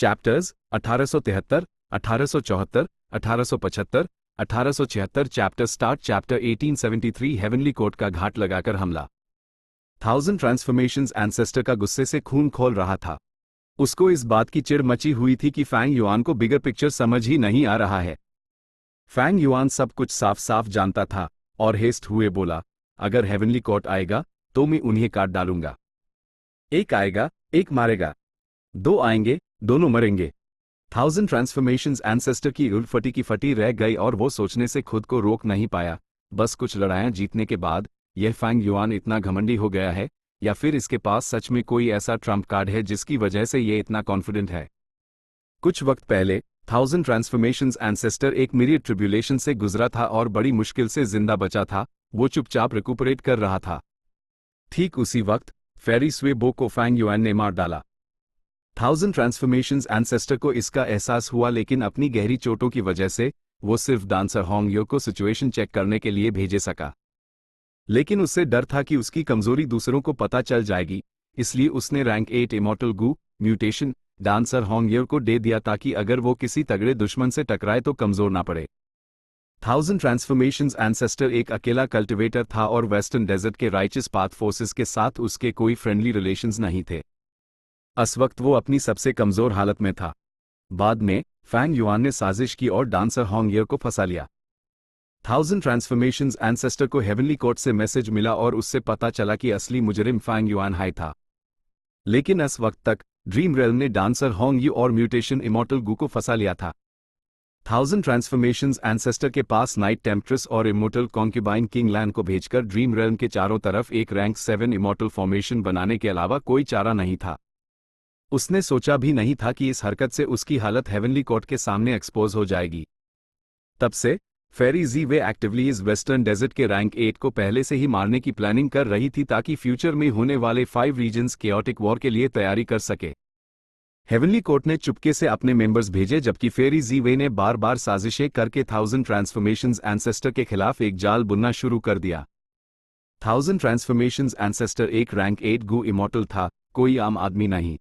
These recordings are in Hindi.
Chapters 1873, 1874, 1875, 1876। Chapter start. Chapter 1873 heavenly court का घाट लगाकर हमला। थाउजेंड ट्रांसफॉर्मेशंस एंसेस्टर का गुस्से से खून खोल रहा था। उसको इस बात की चिढ़ मची हुई थी कि फैंग युआन को बिगर पिक्चर समझ ही नहीं आ रहा है। फैंग युआन सब कुछ साफ साफ जानता था और हेस्ट हुए बोला, अगर हेवनली कोर्ट आएगा तो मैं उन्हें काट डालूंगा। एक आएगा, एक मारेगा। दो आएंगे, दोनों मरेंगे। थाउजेंड ट्रांसफॉर्मेशंस एंसेस्टर की उल्फटी की फटी रह गई और वो सोचने से खुद को रोक नहीं पाया। बस कुछ लड़ाइयां जीतने के बाद यह फैंग युआन इतना घमंडी हो गया है, या फिर इसके पास सच में कोई ऐसा ट्रम्प कार्ड है जिसकी वजह से ये इतना कॉन्फिडेंट है। कुछ वक्त पहले थाउजेंड ट्रांसफॉर्मेशंस एंसेस्टर एक मिरियड ट्रिब्यूलेशन से गुजरा था और बड़ी मुश्किल से जिंदा बचा था। वो चुपचाप रिकुपरेट कर रहा था। ठीक उसी वक्त फेरी स्वे बो को फैंग युआन ने मार डाला। थाउजेंड ट्रांसफॉर्मेशंस एंसेस्टर को इसका एहसास हुआ, लेकिन अपनी गहरी चोटों की वजह से वो सिर्फ डांसर होंग यो को सिचुएशन चेक करने के लिए भेजे सका। लेकिन उससे डर था कि उसकी कमजोरी दूसरों को पता चल जाएगी, इसलिए उसने रैंक 8 इमॉर्टल गू म्यूटेशन डांसर होंग यो को दे दिया ताकि अगर वो किसी तगड़े दुश्मन से टकराए तो कमजोर ना पड़े। थाउजेंड ट्रांसफॉर्मेशंस एंसेस्टर एक अकेला कल्टिवेटर था और वेस्टर्न डेजर्ट के राइचस पाथ फोर्सेस के साथ उसके कोई फ्रेंडली रिलेशंस नहीं थे। इस वक्त वो अपनी सबसे कमजोर हालत में था। बाद में फैंग युआन ने साजिश की और डांसर होंग यो को फंसा लिया। थाउजेंड ट्रांसफॉर्मेशंस एंसेस्टर को हेवनली कोर्ट से मैसेज मिला और उससे पता चला कि असली मुजरिम फैंग युआन हाई था। लेकिन इस वक्त तक ड्रीम रेल्म ने डांसर होंग यू और म्यूटेशन इमॉर्टल गू को फंसा लिया था। थाउजेंड ट्रांसफॉर्मेशंस एंसेस्टर के पास नाइट टेम्पट्रेस और इमॉर्टल कॉन्क्यूबाइन किंग लैन को भेजकर ड्रीम रेल्म के चारों तरफ एक रैंक 7 इमॉर्टल फॉर्मेशन बनाने के अलावा कोई चारा नहीं था। उसने सोचा भी नहीं था कि इस हरकत से उसकी हालत हेवनली कोर्ट के सामने एक्सपोज हो जाएगी। तब से फेरी जी वे एक्टिवली इस वेस्टर्न डेजर्ट के रैंक 8 को पहले से ही मारने की प्लानिंग कर रही थी ताकि फ्यूचर में होने वाले 5 रीजन्स केओटिक वॉर के लिए तैयारी कर सके। हेवनली कोर्ट ने चुपके से अपने मेंबर्स भेजे, जबकि फेरी जी वे ने बार बार साजिशें करके थाउजेंड ट्रांसफॉर्मेशंस एंसेस्टर के खिलाफ एक जाल बुनना शुरू कर दिया। थाउजेंड ट्रांसफॉर्मेशंस एंसेस्टर एक रैंक 8 गू इमॉर्टल था, कोई आम आदमी नहीं।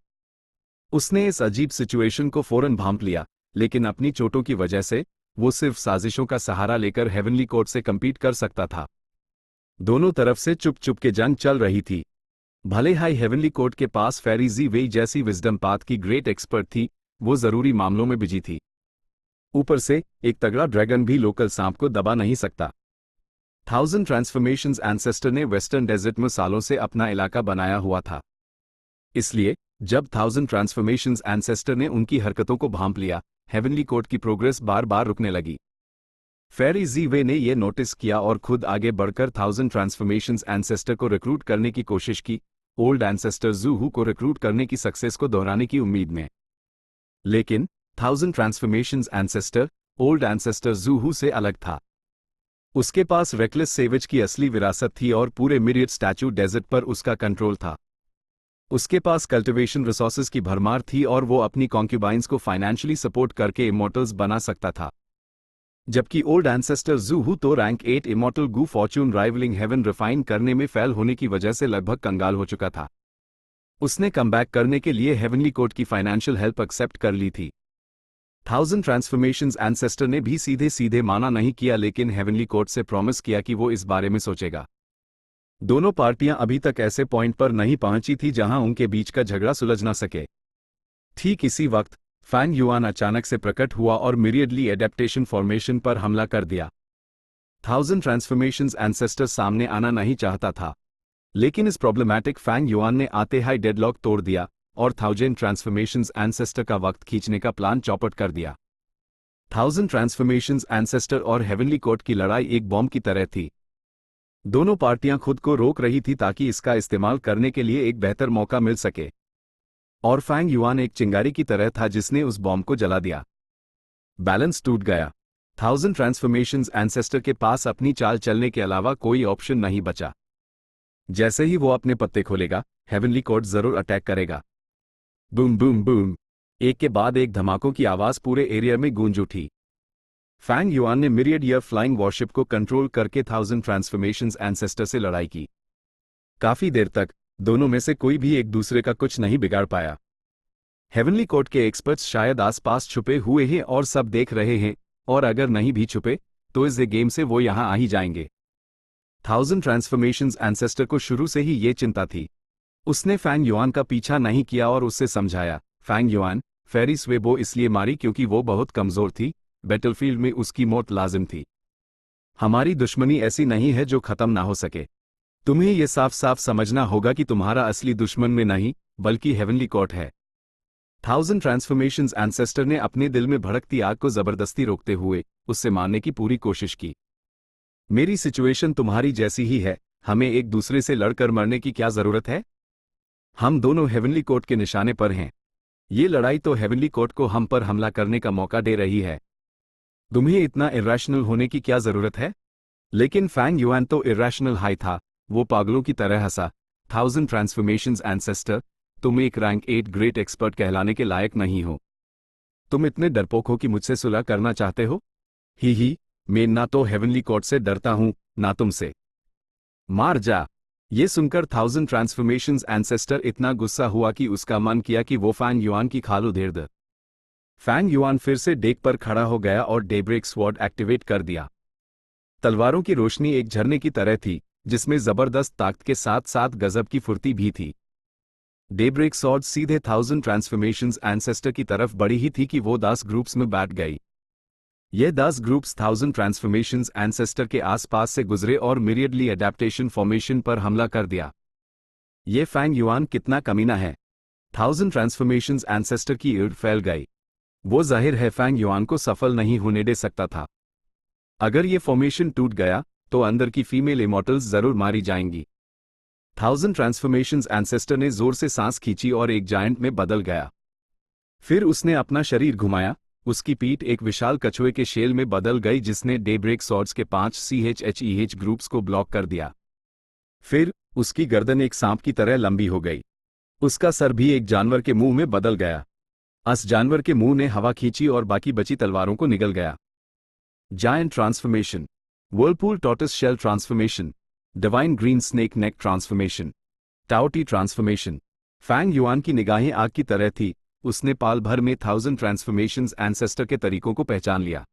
उसने इस अजीब सिचुएशन को फौरन भांप लिया, लेकिन अपनी चोटों की वजह से वो सिर्फ साजिशों का सहारा लेकर हेवनली कोर्ट से कम्पीट कर सकता था। दोनों तरफ से चुप चुप के जंग चल रही थी। भले हाई हेवनली कोर्ट के पास फेरी जी वे जैसी विजडम पाथ की ग्रेट एक्सपर्ट थी, वो जरूरी मामलों में बिजी थी। ऊपर से एक तगड़ा ड्रैगन भी लोकल सांप को दबा नहीं सकता। थाउजेंड ट्रांसफॉर्मेशंस एंसेस्टर ने वेस्टर्न डेजर्ट में सालों से अपना इलाका बनाया हुआ था। इसलिए जब थाउजेंड ट्रांसफॉर्मेशंस एंसेस्टर ने उनकी हरकतों को भांप लिया, हेवनली कोर्ट की प्रोग्रेस बार बार रुकने लगी। फेरी जी वे ने यह नोटिस किया और खुद आगे बढ़कर थाउजेंड ट्रांसफॉर्मेशंस एंसेस्टर को रिक्रूट करने की कोशिश की, ओल्ड एंसेस्टर जू हू को रिक्रूट करने की सक्सेस को दोहराने की उम्मीद में। लेकिन thousand transformations ancestor old ancestor जू हू से अलग था। उसके पास रेकलेस सेवेज की असली विरासत थी और पूरे मिरियड स्टैचू डेजर्ट पर उसका कंट्रोल था। उसके पास कल्टिवेशन रिसोर्सेज की भरमार थी और वो अपनी कॉन्क्यूबाइंस को फाइनेंशियली सपोर्ट करके इमॉर्टल्स बना सकता था। जबकि ओल्ड एंसेस्टर जू हू तो रैंक 8 इमॉर्टल गू फॉर्च्यून राइवलिंग हेवन रिफाइन करने में फेल होने की वजह से लगभग कंगाल हो चुका था। उसने कमबैक करने के लिए हेवनली कोर्ट की फाइनेंशियल हेल्प एक्सेप्ट कर ली थी। थाउजेंड ट्रांसफॉर्मेशंस एंसेस्टर ने भी सीधे सीधे माना नहीं किया, लेकिन हेवनली कोर्ट से प्रॉमिस किया कि वो इस बारे में सोचेगा। दोनों पार्टियां अभी तक ऐसे पॉइंट पर नहीं पहुंची थी जहां उनके बीच का झगड़ा सुलझ ना सके। ठीक इसी वक्त फैंग युआन अचानक से प्रकट हुआ और मिरियडली एडेप्टेशन फॉर्मेशन पर हमला कर दिया। थाउजेंड ट्रांसफॉर्मेशंस एंसेस्टर सामने आना नहीं चाहता था, लेकिन इस प्रॉब्लमैटिक फैंग युआन ने आते हाई डेडलॉक तोड़ दिया और थाउजेंड ट्रांसफॉर्मेशंस एंसेस्टर का वक्त खींचने का प्लान चौपट कर दिया। थाउजेंड ट्रांसफॉर्मेशंस एंसेस्टर और हेवनली कोर्ट की लड़ाई एक बॉम्ब की तरह थी। दोनों पार्टियां खुद को रोक रही थी ताकि इसका इस्तेमाल करने के लिए एक बेहतर मौका मिल सके, और फैंग युआन एक चिंगारी की तरह था जिसने उस बॉम्ब को जला दिया। बैलेंस टूट गया। थाउजेंड ट्रांसफॉर्मेशंस एंसेस्टर के पास अपनी चाल चलने के अलावा कोई ऑप्शन नहीं बचा। जैसे ही वो अपने पत्ते खोलेगा, हेवनली कोर्ट जरूर अटैक करेगा। बूम बूम बूम, एक के बाद एक धमाकों की आवाज पूरे एरिया में गूंज उठी। फैंग युआन ने मिरियड ईयर फ्लाइंग वॉरशिप को कंट्रोल करके थाउजेंड ट्रांसफॉर्मेशंस एंसेस्टर से लड़ाई की। काफी देर तक दोनों में से कोई भी एक दूसरे का कुछ नहीं बिगाड़ पाया। हेवनली कोर्ट के एक्सपर्ट्स शायद आसपास छुपे हुए हैं और सब देख रहे हैं, और अगर नहीं भी छुपे तो इस गेम से वो यहाँ आ ही जाएंगे। 1000 ट्रांसफॉर्मेशंस एंसेस्टर को शुरू से ही ये चिंता थी। उसने फैंग युआन का पीछा नहीं किया और उससे समझाया, फैंग युआन, फेरिस वेबो इसलिए मारी क्योंकि वो बहुत कमजोर थी, बैटलफील्ड में उसकी मौत लाजिम थी। हमारी दुश्मनी ऐसी नहीं है जो खत्म ना हो सके। तुम्हें यह साफ साफ समझना होगा कि तुम्हारा असली दुश्मन में नहीं बल्कि हेवनली कोर्ट है। 1000 ट्रांसफॉर्मेशंस एंसेस्टर ने अपने दिल में भड़कती आग को जबरदस्ती रोकते हुए उससे मारने की पूरी कोशिश की। मेरी सिचुएशन तुम्हारी जैसी ही है, हमें एक दूसरे से लड़कर मरने की क्या जरूरत है? हम दोनों हेवनली कोर्ट के निशाने पर हैं। ये लड़ाई तो हेवनली कोर्ट को हम पर हमला करने का मौका दे रही है। तुम्हें इतना इरेशनल होने की क्या जरूरत है? लेकिन फैंग युआन तो इरेशनल हाई था। वो पागलों की तरह हंसा, 1000 ट्रांसफॉर्मेशंस एंसेस्टर, तुम एक रैंक 8 ग्रेट एक्सपर्ट कहलाने के लायक नहीं हो। तुम इतने डरपोक हो कि मुझसे सुलह करना चाहते हो? ही, मैं ना तो हेवनली कोर्ट से डरता हूं ना तुमसे। मार जा। ये सुनकर 1000 ट्रांसफॉर्मेशंस एंसेस्टर इतना गुस्सा हुआ कि उसका मन किया कि वो फैंग युआन की खाल उधेड़ दे। फैंग युआन फिर से डेक पर खड़ा हो गया और डेब्रेक स्वॉर्ड एक्टिवेट कर दिया। तलवारों की रोशनी एक झरने की तरह थी जिसमें जबरदस्त ताकत के साथ साथ गजब की फुर्ती भी थी। डेब्रेक स्वॉर्ड सीधे 1000 ट्रांसफॉर्मेशंस एंसेस्टर की तरफ बढ़ी ही थी कि वो 10 ग्रुप्स में बैठ गई। ये 10 ग्रुप्स 1000 ट्रांसफॉर्मेशंस एंसेस्टर के आसपास से गुजरे और मिरियडली एडेप्टेशन फॉर्मेशन पर हमला कर दिया। ये फैंग युआन कितना कमीना है। 1000 ट्रांसफॉर्मेशंस एंसेस्टर की ईर्ष्या फैल गई। वो जाहिर है फैंग युआन को सफल नहीं होने दे सकता था। अगर ये फॉर्मेशन टूट गया तो अंदर की फीमेल इमॉर्टल्स जरूर मारी जाएंगी। 1000 ट्रांसफॉर्मेशंस एंसेस्टर ने जोर से सांस खींची और एक जायंट में बदल गया। फिर उसने अपना शरीर घुमाया, उसकी पीठ एक विशाल कछुए के शेल में बदल गई जिसने डेब्रेक स्वॉर्ड्स के 5 CHEH ग्रुप्स को ब्लॉक कर दिया। फिर उसकी गर्दन एक सांप की तरह लंबी हो गई। उसका सर भी एक जानवर के मुंह में बदल गया। उस जानवर के मुंह ने हवा खींची और बाकी बची तलवारों को निगल गया। Giant transformation, whirlpool tortoise shell transformation, divine green snake neck transformation, Taotie transformation. Fang Yuan की निगाहें आग की तरह थी। उसने पाल भर में 1000 ट्रांसफॉर्मेशंस एंसेस्टर के तरीकों को पहचान लिया।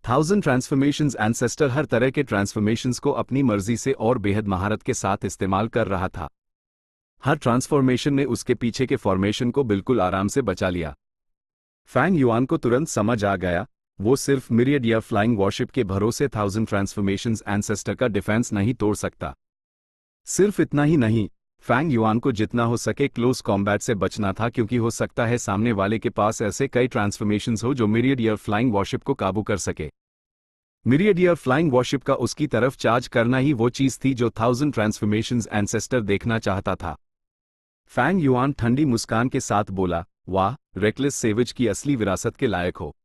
1000 ट्रांसफॉर्मेशंस एंसेस्टर हर तरह के ट्रांसफॉर्मेशंस को अपनी मर्जी से और बेहद महारत के साथ इस्तेमाल कर रहा था। हर ट्रांसफॉर्मेशन ने उसके पीछे के फॉर्मेशन को बिल्कुल आराम से बचा लिया। फैंग युआन को तुरंत समझ आ गया, वो सिर्फ मिरियड या फ्लाइंग वॉरशिप के भरोसे 1000 ट्रांसफॉर्मेशंस एंसेस्टर का डिफेंस नहीं तोड़ सकता। सिर्फ इतना ही नहीं, फैंग युआन को जितना हो सके क्लोज कॉम्बैट से बचना था क्योंकि हो सकता है सामने वाले के पास ऐसे कई ट्रांसफॉर्मेशंस हो जो मिरियड या फ्लाइंग वॉरशिप को काबू कर सके। मिरियड या फ्लाइंग वॉरशिप का उसकी तरफ चार्ज करना ही वो चीज थी जो 1000 ट्रांसफॉर्मेशंस एंसेस्टर देखना चाहता था। फैंग युआन ठंडी मुस्कान के साथ बोला, वाह, रेकलेस सेविज की असली विरासत के लायक हो।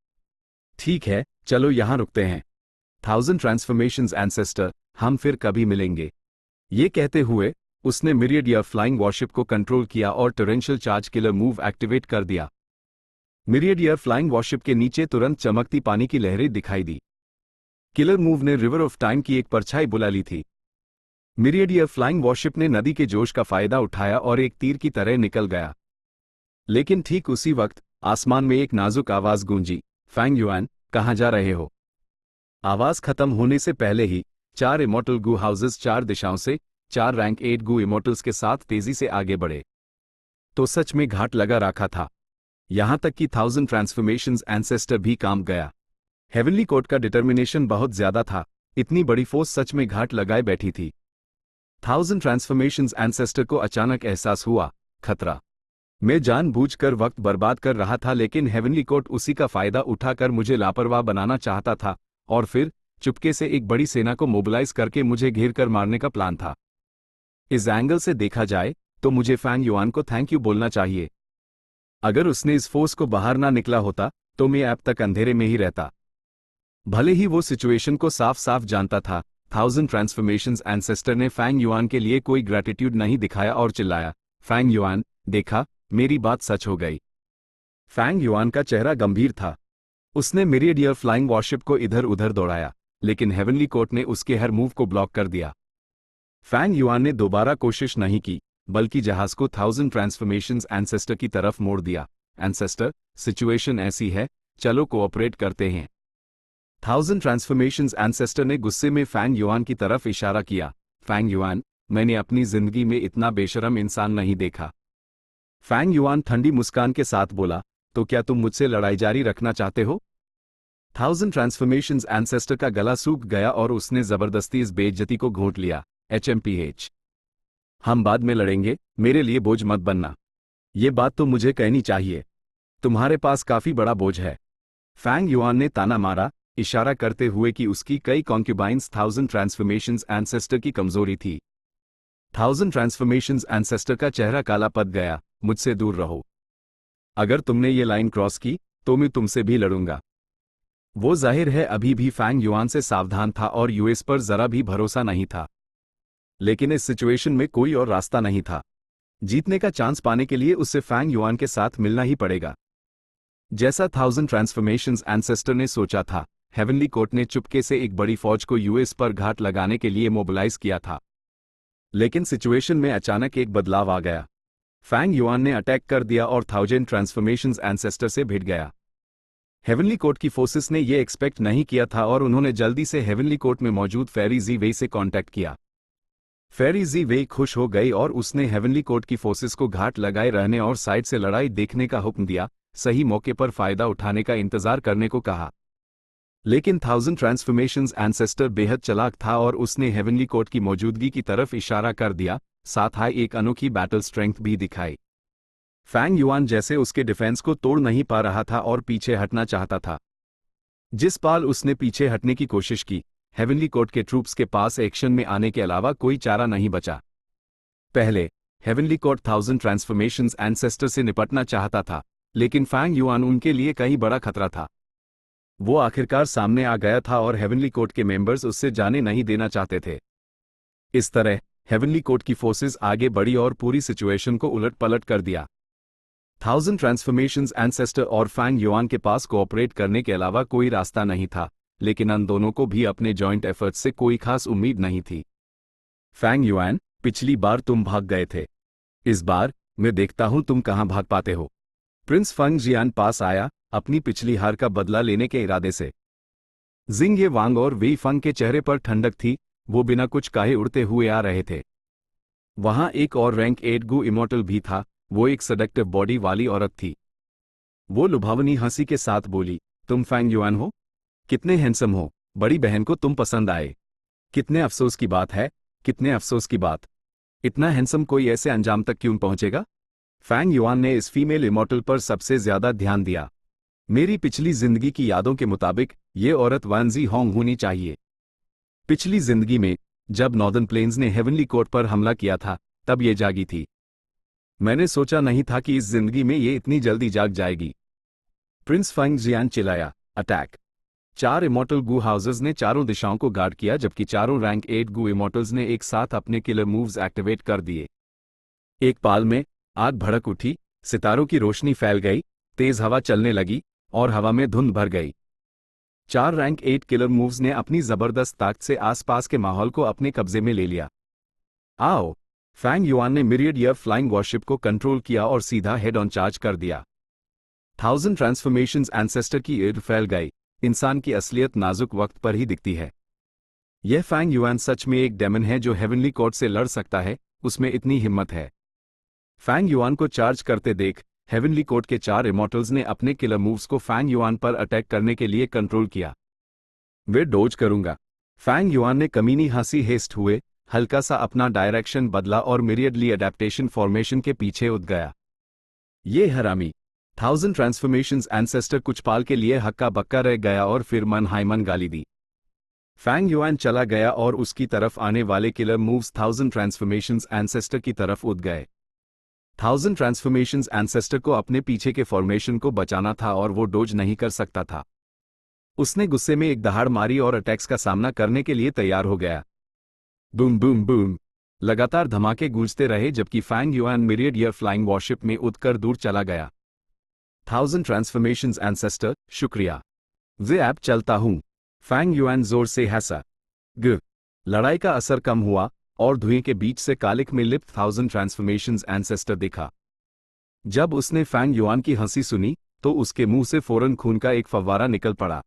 ठीक है, चलो यहां रुकते हैं। 1000 ट्रांसफॉर्मेशंस एंसेस्टर, हम फिर कभी मिलेंगे। ये कहते हुए उसने मिरियड या फ्लाइंग वॉरशिप को कंट्रोल किया और torrential charge killer move activate कर दिया। मिरियड या फ्लाइंग वॉरशिप के नीचे तुरंत चमकती पानी की लहरें दिखाई दी। किलर मूव ने रिवर ऑफ टाइम की एक परछाई बुला ली थी। मिरियड या फ्लाइंग वॉरशिप ने नदी के जोश का फायदा उठाया और एक तीर की तरह निकल गया। लेकिन ठीक उसी वक्त आसमान में एक नाजुक आवाज गूंजी, फैंग युआन, कहां जा रहे हो? आवाज खत्म होने से पहले ही 4 इमॉर्टल गू हाउसेस 4 दिशाओं से 4 रैंक 8 गू इमॉर्टल्स के साथ तेजी से आगे बढ़े। तो सच में घाट लगा रखा था। यहां तक कि 1000 ट्रांसफॉर्मेशंस एंसेस्टर भी काम गया। हेवनली कोर्ट का डिटर्मिनेशन बहुत ज्यादा था। इतनी बड़ी फोर्स सच में घाट लगाए बैठी थी। 1000 ट्रांसफॉर्मेशंस एंसेस्टर को अचानक एहसास हुआ, खतरा। मैं जानबूझकर वक्त बर्बाद कर रहा था लेकिन हेवनली कोर्ट उसी का फायदा उठाकर मुझे लापरवाह बनाना चाहता था और फिर चुपके से एक बड़ी सेना को मोबिलाइज करके मुझे घेर कर मारने का प्लान था। इस एंगल से देखा जाए तो मुझे फैंग युआन को थैंक यू बोलना चाहिए। अगर उसने इस फोर्स को बाहर ना निकला होता तो मैं अब तक अंधेरे में ही रहता। भले ही वो सिचुएशन को साफ साफ जानता था, 1000 ट्रांसफॉर्मेशंस एंसेस्टर ने फैंग युआन के लिए कोई ग्रैटिट्यूड नहीं दिखाया और चिल्लाया, फैंग युआन, देखा, मेरी बात सच हो गई। फैंग युआन का चेहरा गंभीर था। उसने मिरियड या फ्लाइंग वॉरशिप को इधर उधर दौड़ाया, लेकिन हेवनली कोर्ट ने उसके हर मूव को ब्लॉक कर दिया। फैंग युआन ने दोबारा कोशिश नहीं की, बल्कि जहाज को 1000 ट्रांसफॉर्मेशंस एंसेस्टर की तरफ मोड़ दिया। एंसेस्टर, सिचुएशन ऐसी है, चलो कोऑपरेट करते हैं। 1000 ट्रांसफॉर्मेशंस एंसेस्टर ने गुस्से में फैंग युआन की तरफ इशारा किया। फैंग युआन, मैंने अपनी जिंदगी में इतना बेशरम इंसान नहीं देखा। फैंग युआन ठंडी मुस्कान के साथ बोला, तो क्या तुम मुझसे लड़ाई जारी रखना चाहते हो? 1000 ट्रांसफॉर्मेशंस एंसेस्टर का गला सूख गया और उसने जबरदस्ती इस बेइज्जती को घोंट लिया। HMPH, हम बाद में लड़ेंगे, मेरे लिए बोझ मत बनना। ये बात तो मुझे कहनी चाहिए, तुम्हारे पास काफी बड़ा बोझ है। फैंग युआन ने ताना मारा, इशारा करते हुए कि उसकी कई कॉन्क्यूबाइंस 1000 ट्रांसफॉर्मेशंस एंसेस्टर की कमजोरी थी। 1000 ट्रांसफॉर्मेशंस एंसेस्टर का चेहरा काला पड़ गया। मुझसे दूर रहो। अगर तुमने ये लाइन क्रॉस की तो मैं तुमसे भी लड़ूंगा। वो जाहिर है अभी भी फैंग युआन से सावधान था और यूएस पर जरा भी भरोसा नहीं था। लेकिन इस सिचुएशन में कोई और रास्ता नहीं था। जीतने का चांस पाने के लिए उसे फैंग युआन के साथ मिलना ही पड़ेगा। जैसा 1000 ट्रांसफॉर्मेशंस एंसेस्टर ने सोचा था, हेवनली कोर्ट ने चुपके से एक बड़ी फौज को यूएस पर घात लगाने के लिए मोबिलाइज किया था। लेकिन सिचुएशन में अचानक एक बदलाव आ गया। फैंग युआन ने अटैक कर दिया और 1000 ट्रांसफॉर्मेशंस एंसेस्टर से भिड़ गया। हेवनली कोर्ट की फोर्सेस ने यह एक्सपेक्ट नहीं किया था और उन्होंने जल्दी से हेवनली कोर्ट में मौजूद फेरी जी वेई से कांटेक्ट किया। फेरी जी वेई खुश हो गई और उसने हेवनली कोर्ट की फोर्सेस को घाट लगाए रहने और साइड से लड़ाई देखने का हुक्म दिया, सही मौके पर फायदा उठाने का इंतजार करने को कहा। लेकिन 1000 ट्रांसफॉर्मेशंस एंसेस्टर बेहद चालाक था और उसने हेवनली कोर्ट की मौजूदगी की तरफ इशारा कर दिया, साथ ही एक अनोखी बैटल स्ट्रेंथ भी दिखाई। फैंग युआन जैसे उसके डिफेंस को तोड़ नहीं पा रहा था और पीछे हटना चाहता था। जिस पाल उसने पीछे हटने की कोशिश की, हेवनली कोर्ट के ट्रूप्स के पास एक्शन में आने के अलावा कोई चारा नहीं बचा। पहले हेवनली कोर्ट 1000 ट्रांसफॉर्मेशंस एंसेस्टर से निपटना चाहता था, लेकिन फैंग युआन उनके लिए कहीं बड़ा खतरा था। वो आखिरकार सामने आ गया था और हेवनली कोर्ट के मेंबर्स उससे जाने नहीं देना चाहते थे। इस तरह हेवनली कोर्ट की फोर्सेस आगे बढ़ी और पूरी सिचुएशन को उलट पलट कर दिया। 1000 ट्रांसफॉर्मेशंस एंसेस्टर और फैंग युआन के पास कोऑपरेट करने के अलावा कोई रास्ता नहीं था, लेकिन उन दोनों को भी अपने जॉइंट एफर्ट्स से कोई खास उम्मीद नहीं थी। फैंग युआन, पिछली बार तुम भाग गए थे, इस बार मैं देखता हूं तुम कहां भाग पाते हो। प्रिंस फंग जियान पास आया, अपनी पिछली हार का बदला लेने के इरादे से। जिंग ये वांग और वेई फंग के चेहरे पर ठंडक थी, वो बिना कुछ कहे उड़ते हुए आ रहे थे। वहां एक और रैंक 8 गु इमॉर्टल भी था, वो एक सडक्टिव बॉडी वाली औरत थी। वो लुभावनी हंसी के साथ बोली, तुम फैंग युआन हो? कितने हैंडसम हो, बड़ी बहन को तुम पसंद आए। कितने अफसोस की बात है, कितने अफसोस की बात। इतना हैंडसम कोई ऐसे अंजाम तक क्यों पहुंचेगा? फैंग युआन ने इस फीमेल इमॉर्टल पर सबसे ज्यादा ध्यान दिया। मेरी पिछली जिंदगी की यादों के मुताबिक ये औरत वान जी होंग होनी चाहिए। पिछली जिंदगी में जब नॉर्दर्न प्लेन्स ने हेवनली कोर्ट पर हमला किया था, तब ये जागी थी। मैंने सोचा नहीं था कि इस जिंदगी में ये इतनी जल्दी जाग जाएगी। प्रिंस फंग जियान चिल्लाया, अटैक। 4 इमॉर्टल गु हाउसेस ने चारों दिशाओं को गार्ड किया, जबकि चारों रैंक 8 गु इमॉर्टल्स ने एक साथ अपने किलर मूव्स एक्टिवेट कर दिए। एक पाल में आग भड़क उठी, सितारों की रोशनी फैल गई, तेज हवा चलने लगी और हवा में धुंध भर गई। 4 रैंक 8 किलर मूव्स ने अपनी जबरदस्त ताकत से आसपास के माहौल को अपने कब्जे में ले लिया। आओ! फैंग युआन ने मिरियड एयर फ्लाइंग वॉरशिप को कंट्रोल किया और सीधा हेड ऑन चार्ज कर दिया। 1000 ट्रांसफॉर्मेशंस एंसेस्टर की ईर्द फैल गई। इंसान की असलियत नाजुक वक्त पर ही दिखती है। यह फैंग युआन सच में एक डेमन है जो हेवनली कोर्ट से लड़ सकता है, उसमें इतनी हिम्मत है। फैंग युआन को चार्ज करते देख हेवनली कोर्ट के 4 इमॉर्टल्स ने अपने किलर मूव्स को फैंग युआन पर अटैक करने के लिए कंट्रोल किया। वे डोज करूंगा। फैंग युआन ने कमीनी हंसी हेस्ट हुए, हल्का सा अपना डायरेक्शन बदला और मिरियडली अडेप्टेशन फॉर्मेशन के पीछे उठ गया। ये हरामी! 1000 ट्रांसफॉर्मेशंस एंसेस्टर कुछ पाल के लिए हक्का बक्का रह गया और फिर मन हाय मन गाली दी। फैंग युआन चला गया और उसकी तरफ आने वाले किलर मूव्स 1000 ट्रांसफॉर्मेशंस एंसेस्टर की तरफ उठ गए। 1000 ट्रांसफॉर्मेशंस एंसेस्टर को अपने पीछे के फॉर्मेशन को बचाना था और वो डोज नहीं कर सकता था। उसने गुस्से में एक दहाड़ मारी और अटैक्स का सामना करने के लिए तैयार हो गया। Boom boom boom! लगातार धमाके गूंजते रहे जबकि Fang Yuan Myriad air flying warship में उड़कर दूर चला गया। 1000 ट्रांसफॉर्मेशंस एंसेस्टर, शुक्रिया। वे ऐप चलता हूं। फैंग युआन जोर से हंसा। लड़ाई का असर कम हुआ और धुएं के बीच से कालिक में लिप्त 1000 ट्रांसफॉर्मेशंस एंसेस्टर दिखा। जब उसने फैंग युआन की हंसी सुनी तो उसके मुंह से फौरन खून का एक फव्वारा निकल पड़ा।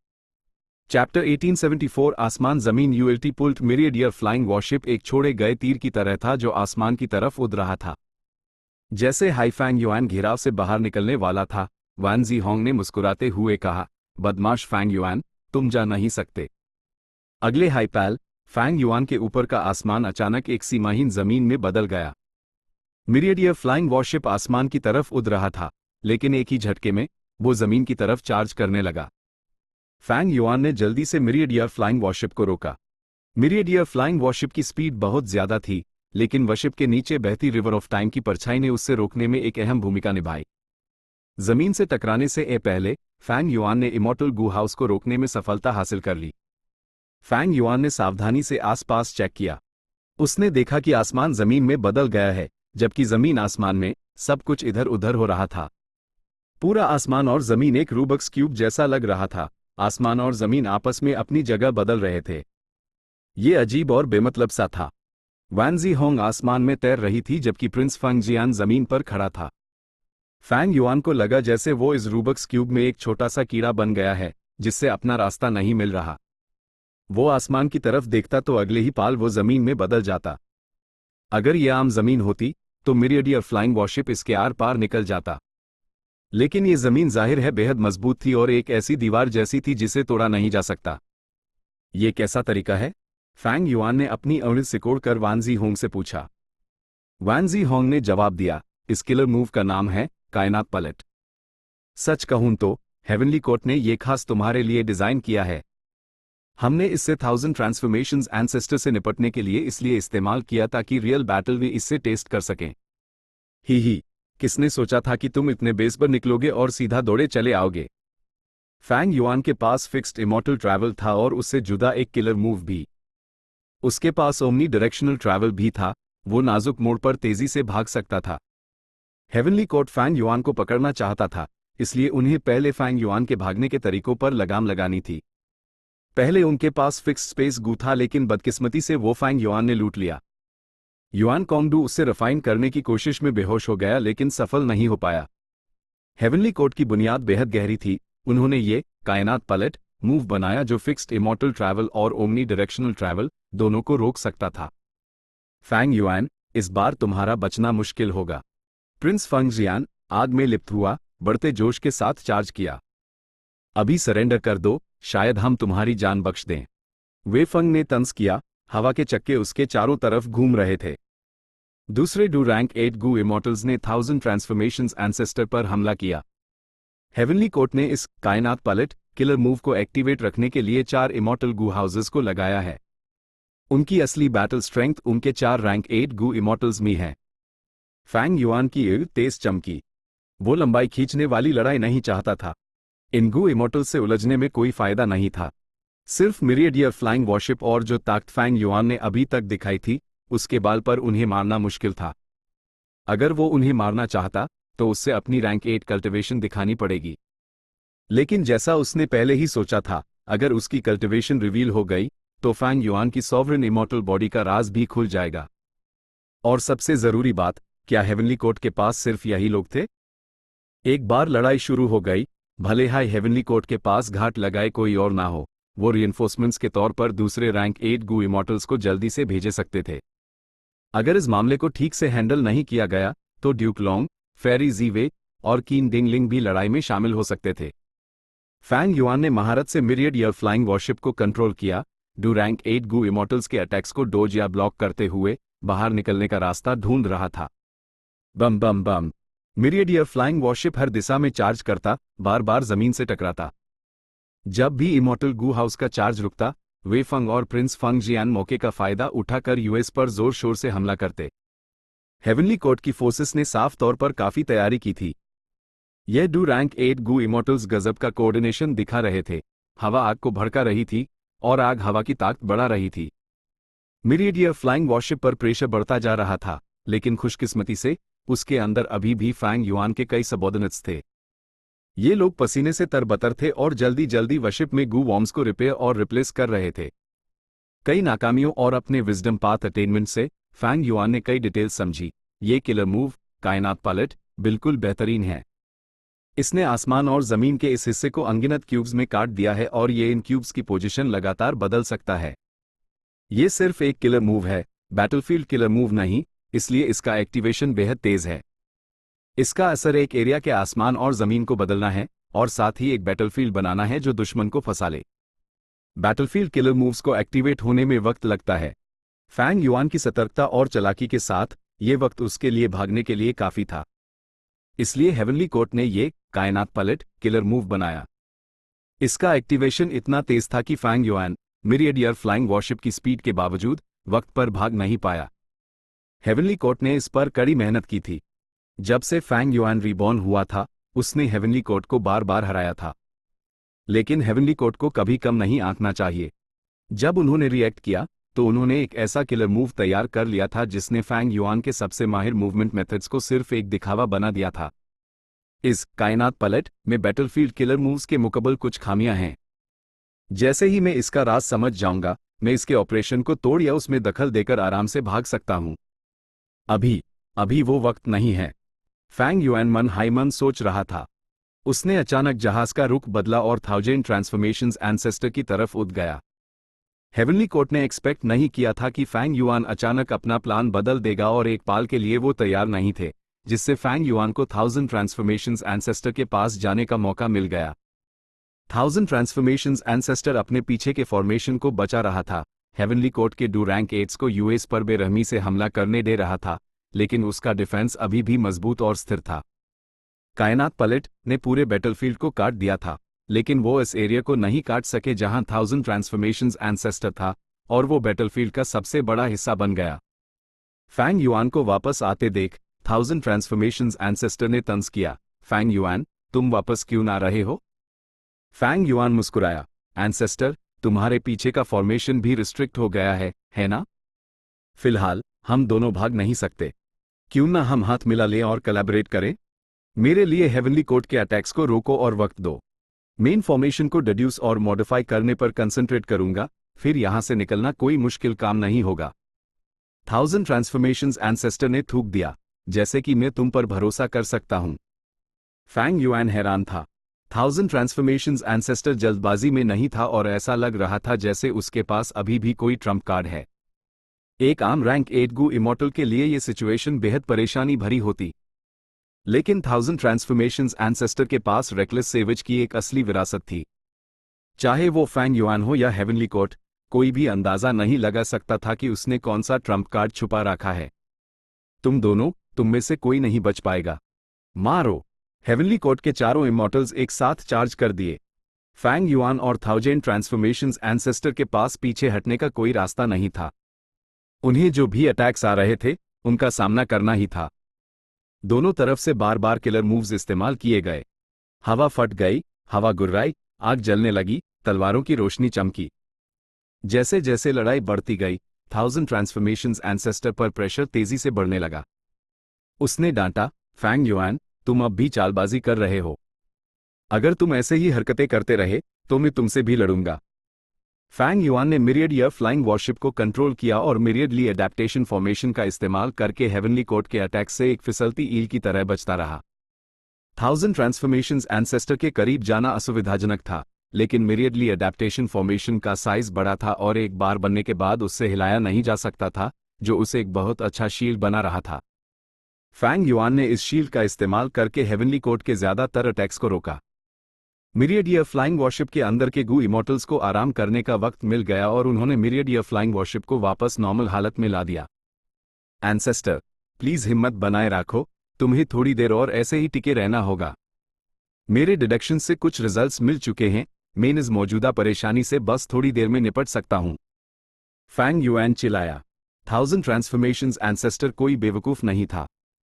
चैप्टर 1874 आसमान जमीन यूएलटी पुल्ट मिरियडियर फ्लाइंग वॉरशिप एक छोड़े गए तीर की तरह था जो आसमान की तरफ उड़ रहा था। जैसे हाई फैंग युआन घेराव से बाहर निकलने वाला था, वान जी होंग ने मुस्कुराते हुए कहा, बदमाश फैंग युआन, तुम जा नहीं सकते। अगले हाई पैल फैंग युआन के ऊपर का आसमान अचानक एक सीमाहीन जमीन में बदल गया। मिरियडियर फ्लाइंग वॉरशिप आसमान की तरफ उड़ रहा था, लेकिन एक ही झटके में वो जमीन की तरफ चार्ज करने लगा। फैंग युआन ने जल्दी से मिरियडियर फ्लाइंग वॉरशिप को रोका। मिरियडियर फ्लाइंग वॉरशिप की स्पीड बहुत ज्यादा थी, लेकिन वॉरशिप के नीचे बहती रिवर ऑफ टाइम की परछाई ने उससे रोकने में एक अहम भूमिका निभाई। जमीन से टकराने से पहले फैंग युआन ने इमॉर्टल गू हाउस को रोकने में सफलता हासिल कर ली। फैंग युआन ने सावधानी से आसपास चेक किया। उसने देखा कि आसमान जमीन में बदल गया है, जबकि जमीन आसमान में सब कुछ इधर उधर हो रहा था। पूरा आसमान और जमीन एक रूबक्स क्यूब जैसा लग रहा था। आसमान और जमीन आपस में अपनी जगह बदल रहे थे। ये अजीब और बेमतलब सा था। वान जी होंग आसमान में तैर रही थी जबकि प्रिंस फंग जियान जमीन पर खड़ा था। फैंग युआन को लगा जैसे वो इस रूबक्स क्यूब में एक छोटा सा कीड़ा बन गया है, जिससे अपना रास्ता नहीं मिल रहा। वो आसमान की तरफ देखता तो अगले ही पाल वो जमीन में बदल जाता। अगर यह आम जमीन होती तो मिरियडियर फ्लाइंग वॉरशिप इसके आर पार निकल जाता, लेकिन ये जमीन जाहिर है बेहद मजबूत थी और एक ऐसी दीवार जैसी थी जिसे तोड़ा नहीं जा सकता। ये कैसा तरीका है? फैंग युआन ने अपनी उंगली सिकोड़कर वान जी होंग से पूछा। वान जी होंग ने जवाब दिया, इस किलर मूव का नाम है कायनात पलट। सच कहूं तो हेवनली कोर्ट ने ये खास तुम्हारे लिए डिजाइन किया है। हमने इससे 1000 ट्रांसफॉर्मेशंस एंसेस्टर से निपटने के लिए इसलिए इस्तेमाल किया ताकि रियल बैटल में इससे टेस्ट कर सकें। ही, किसने सोचा था कि तुम इतने बेस पर निकलोगे और सीधा दौड़े चले आओगे? फैंग युआन के पास फिक्स्ड इमॉर्टल ट्रैवल था और उससे जुदा एक किलर मूव भी। उसके पास ओमनी डायरेक्शनल ट्रैवल भी था, वो नाजुक मोड़ पर तेजी से भाग सकता था। हेवनली कोर्ट फैंग युआन को पकड़ना चाहता था, इसलिए उन्हें पहले फैंग युआन के भागने के तरीकों पर लगाम लगानी थी। पहले उनके पास फिक्स्ड स्पेस गू था, लेकिन बदकिस्मती से वो फैंग युआन ने लूट लिया। युआन कोंगडू उससे रिफाइन करने की कोशिश में बेहोश हो गया, लेकिन सफल नहीं हो पाया। हेवनली कोर्ट की बुनियाद बेहद गहरी थी। उन्होंने ये कायनात पलट मूव बनाया जो फिक्स्ड इमॉर्टल ट्रैवल और ओमनी डायरेक्शनल ट्रैवल दोनों को रोक सकता था। फैंग युआन, इस बार तुम्हारा बचना मुश्किल होगा। प्रिंस फंग जियान आग में लिप्त हुआ, बढ़ते जोश के साथ चार्ज किया। अभी सरेंडर कर दो, शायद हम तुम्हारी जान बख्श दें। वे फंग ने तंज किया, हवा के चक्के उसके चारों तरफ घूम रहे थे। दूसरे डू रैंक 8 गू इमॉर्टल्स ने 1000 ट्रांसफॉर्मेशंस एंसेस्टर पर हमला किया। हेवनली कोर्ट ने इस कायनात पलट किलर मूव को एक्टिवेट रखने के लिए 4 इमॉर्टल गू हाउसेस को लगाया है। उनकी असली बैटल स्ट्रेंथ उनके 4 रैंक 8 गू इमॉर्टल्स में है। फैंग युआन की ईड़ तेज चमकी। वो लंबाई खींचने वाली लड़ाई नहीं चाहता था। इन गू इमॉर्टल्स से उलझने में कोई फायदा नहीं था। सिर्फ मिरियडियर फ्लाइंग वॉरशिप और जो ताकत फैंग युआन ने अभी तक दिखाई थी, उसके बाल पर उन्हें मारना मुश्किल था। अगर वो उन्हें मारना चाहता तो उससे अपनी रैंक 8 कल्टिवेशन दिखानी पड़ेगी। लेकिन जैसा उसने पहले ही सोचा था, अगर उसकी कल्टिवेशन रिवील हो गई तो फैंग युआन की सॉवरेन इमॉर्टल बॉडी का राज भी खुल जाएगा। और सबसे जरूरी बात, क्या हेवनली कोर्ट के पास सिर्फ यही लोग थे? एक बार लड़ाई शुरू हो गई, भले ही हेवनली कोर्ट के पास घाट लगाए कोई और ना हो, वो रिइंफोर्समेंट्स के तौर पर दूसरे रैंक 8 गू इमॉर्टल्स को जल्दी से भेजे सकते थे। अगर इस मामले को ठीक से हैंडल नहीं किया गया तो ड्यूक लॉन्ग, फेरी जीवे और कीन डिंगलिंग भी लड़ाई में शामिल हो सकते थे। फैंग युआन ने महारत से मिरियडियर फ्लाइंग वॉरशिप को कंट्रोल किया, डू रैंक 8 गू इमॉर्टल्स के अटैक्स को डोज या ब्लॉक करते हुए बाहर निकलने का रास्ता ढूंढ रहा था। बम बम बम, मिरियडियर फ्लाइंग वॉरशिप हर दिशा में चार्ज करता, बार बार जमीन से टकराता। जब भी इमॉर्टल गू हाउस का चार्ज रुकता, वे फंग और प्रिंस फंग जियान मौके का फायदा उठाकर यूएस पर जोर शोर से हमला करते। हेवनली कोर्ट की फोर्सेस ने साफ तौर पर काफी तैयारी की थी। यह डू रैंक 8 गू इमॉर्टल्स गजब का कोऑर्डिनेशन दिखा रहे थे। हवा आग को भड़का रही थी और आग हवा की ताकत बढ़ा रही थी। मिरियडियर फ्लाइंग वॉरशिप पर प्रेशर बढ़ता जा रहा था, लेकिन खुशकिस्मती से उसके अंदर अभी भी फैंग युआन के कई सबऑर्डिनेट्स थे। ये लोग पसीने से तरबतर थे और जल्दी जल्दी वशिप में गू वॉर्म्स को रिपेयर और रिप्लेस कर रहे थे। कई नाकामियों और अपने विजडम पाथ अटेनमेंट से फैंग युआन ने कई डिटेल्स समझी। ये किलर मूव कायनात पलट बिल्कुल बेहतरीन है। इसने आसमान और जमीन के इस हिस्से को अनगिनत क्यूब्स में काट दिया है और ये इन क्यूब्स की पोजीशन लगातार बदल सकता है। ये सिर्फ एक किलर मूव है, बैटलफील्ड किलर मूव नहीं, इसलिए इसका एक्टिवेशन बेहद तेज है। इसका असर एक एरिया के आसमान और जमीन को बदलना है और साथ ही एक बैटलफील्ड बनाना है जो दुश्मन को फंसा ले। बैटलफील्ड किलर मूव्स को एक्टिवेट होने में वक्त लगता है। फैंग युआन की सतर्कता और चालाकी के साथ ये वक्त उसके लिए भागने के लिए काफी था। इसलिए हेवनली कोर्ट ने ये कायनात पलट किलर मूव बनाया। इसका एक्टिवेशन इतना तेज था कि Fang Yuan Myriad air flying warship की स्पीड के बावजूद वक्त पर भाग नहीं पाया। हेवनली कोर्ट ने इस पर कड़ी मेहनत की थी। जब से फैंग युआन रीबॉर्न हुआ था, उसने हेवनली कोर्ट को बार बार हराया था। लेकिन हेवनली कोर्ट को कभी कम नहीं आंकना चाहिए। जब उन्होंने रिएक्ट किया तो उन्होंने एक ऐसा किलर मूव तैयार कर लिया था जिसने फैंग युआन के सबसे माहिर मूवमेंट मेथड्स को सिर्फ एक दिखावा बना दिया था। इस कायनात पलट में बैटलफील्ड किलर मूव्स के मुकबल कुछ खामियां हैं। जैसे ही मैं इसका राज समझ जाऊंगा, मैं इसके ऑपरेशन को तोड़ या उसमें दखल देकर आराम से भाग सकता हूं। अभी वो वक्त नहीं है। फैंग युआन मन ही मन सोच रहा था। उसने अचानक जहाज का रुख बदला और 1000 ट्रांसफॉर्मेशंस एंसेस्टर की तरफ उड़ गया। हेवनली कोर्ट ने एक्सपेक्ट नहीं किया था कि फैंग युआन अचानक अपना प्लान बदल देगा और एक पाल के लिए वो तैयार नहीं थे, जिससे फैंग युआन को 1000 ट्रांसफॉर्मेशंस एंसेस्टर के पास जाने का मौका मिल गया। 1000 ट्रांसफॉर्मेशंस एंसेस्टर अपने पीछे के फॉर्मेशन को बचा रहा था। हेवनली कोर्ट के डू रैंक 8s को यूएस पर बेरहमी से हमला करने दे रहा था, लेकिन उसका डिफेंस अभी भी मजबूत और स्थिर था। कायनात पलट ने पूरे बैटलफील्ड को काट दिया था, लेकिन वो इस एरिया को नहीं काट सके जहां 1000 ट्रांसफॉर्मेशंस एंसेस्टर था, और वो बैटलफील्ड का सबसे बड़ा हिस्सा बन गया। फैंग युआन को वापस आते देख 1000 ट्रांसफॉर्मेशंस एंसेस्टर ने तंज किया, फैंग युआन, तुम वापस क्यों ना रहे हो? फैंग युआन मुस्कुराया, एंसेस्टर, तुम्हारे पीछे का फॉर्मेशन भी रिस्ट्रिक्ट हो गया है ना? फिलहाल हम दोनों भाग नहीं सकते। क्यों ना हम हाथ मिला लें और कोलैबोरेट करें? मेरे लिए हेवनली कोर्ट के अटैक्स को रोको और वक्त दो। मेन फॉर्मेशन को डिड्यूस और मॉडिफाई करने पर कंसंट्रेट करूंगा, फिर यहां से निकलना कोई मुश्किल काम नहीं होगा। 1000 ट्रांसफॉर्मेशंस एंसेस्टर ने थूक दिया, जैसे कि मैं तुम पर भरोसा कर सकता हूं। फैंग युआन हैरान था। 1000 ट्रांसफॉर्मेशंस एंसेस्टर जल्दबाजी में नहीं था और ऐसा लग रहा था जैसे उसके पास अभी भी कोई ट्रम्प कार्ड है। एक आम रैंक 8 गू इमॉर्टल के लिए ये सिचुएशन बेहद परेशानी भरी होती, लेकिन 1000 ट्रांसफॉर्मेशंस एंसेस्टर के पास रेकलेस सेवेज की एक असली विरासत थी। चाहे वो फैंग युआन हो या हेवनली कोर्ट, कोई भी अंदाजा नहीं लगा सकता था कि उसने कौन सा ट्रम्प कार्ड छुपा रखा है। तुम में से कोई नहीं बच पाएगा। मारो! हेवनली कोर्ट के चारों इमॉर्टल्स एक साथ चार्ज कर दिए। फैंग युआन और 1000 ट्रांसफॉर्मेशंस एंसेस्टर के पास पीछे हटने का कोई रास्ता नहीं था। उन्हें जो भी अटैक्स आ रहे थे, उनका सामना करना ही था। दोनों तरफ से बार बार किलर मूव्स इस्तेमाल किए गए। हवा फट गई, हवा गुर्राई, आग जलने लगी, तलवारों की रोशनी चमकी। जैसे जैसे लड़ाई बढ़ती गई, 1000 ट्रांसफॉर्मेशंस एंसेस्टर पर प्रेशर तेजी से बढ़ने लगा। उसने डांटा, फैंग युआन, तुम अब भी चालबाजी कर रहे हो। अगर तुम ऐसे ही हरकतें करते रहे, तो मैं तुमसे भी लड़ूंगा। फैंग युआन ने मिरियड एयर फ्लाइंग वॉरशिप को कंट्रोल किया और मिरियड ली एडेप्टेशन फॉर्मेशन का इस्तेमाल करके हेवनली कोर्ट के अटैक से एक फिसलती ईल की तरह बचता रहा। 1000 ट्रांसफॉर्मेशंस एंसेस्टर के करीब जाना असुविधाजनक था, लेकिन मिरियड ली एडेप्टेशन फॉर्मेशन का साइज बड़ा था और एक बार बनने के बाद उससे हिलाया नहीं जा सकता था, जो उसे एक बहुत अच्छा शील्ड बना रहा था। फैंग युआन ने इस शील्ड का इस्तेमाल करके हेवनली कोर्ट के ज्यादातर अटैक्स को रोका। मिरियड एयर फ्लाइंग वॉरशिप के अंदर के गू इमॉर्टल्स को आराम करने का वक्त मिल गया और उन्होंने मिरियड एयर फ्लाइंग वॉरशिप को वापस नॉर्मल हालत में ला दिया। एंसेस्टर, प्लीज हिम्मत बनाए रखो, तुम्हें थोड़ी देर और ऐसे ही टिके रहना होगा। मेरे डिडक्शन से कुछ रिजल्ट्स मिल चुके हैं, मैं इस मौजूदा परेशानी से बस थोड़ी देर में निपट सकता हूं। फैंग युआन चिल्लाया। 1000 ट्रांसफॉर्मेशंस एंसेस्टर कोई बेवकूफ नहीं था।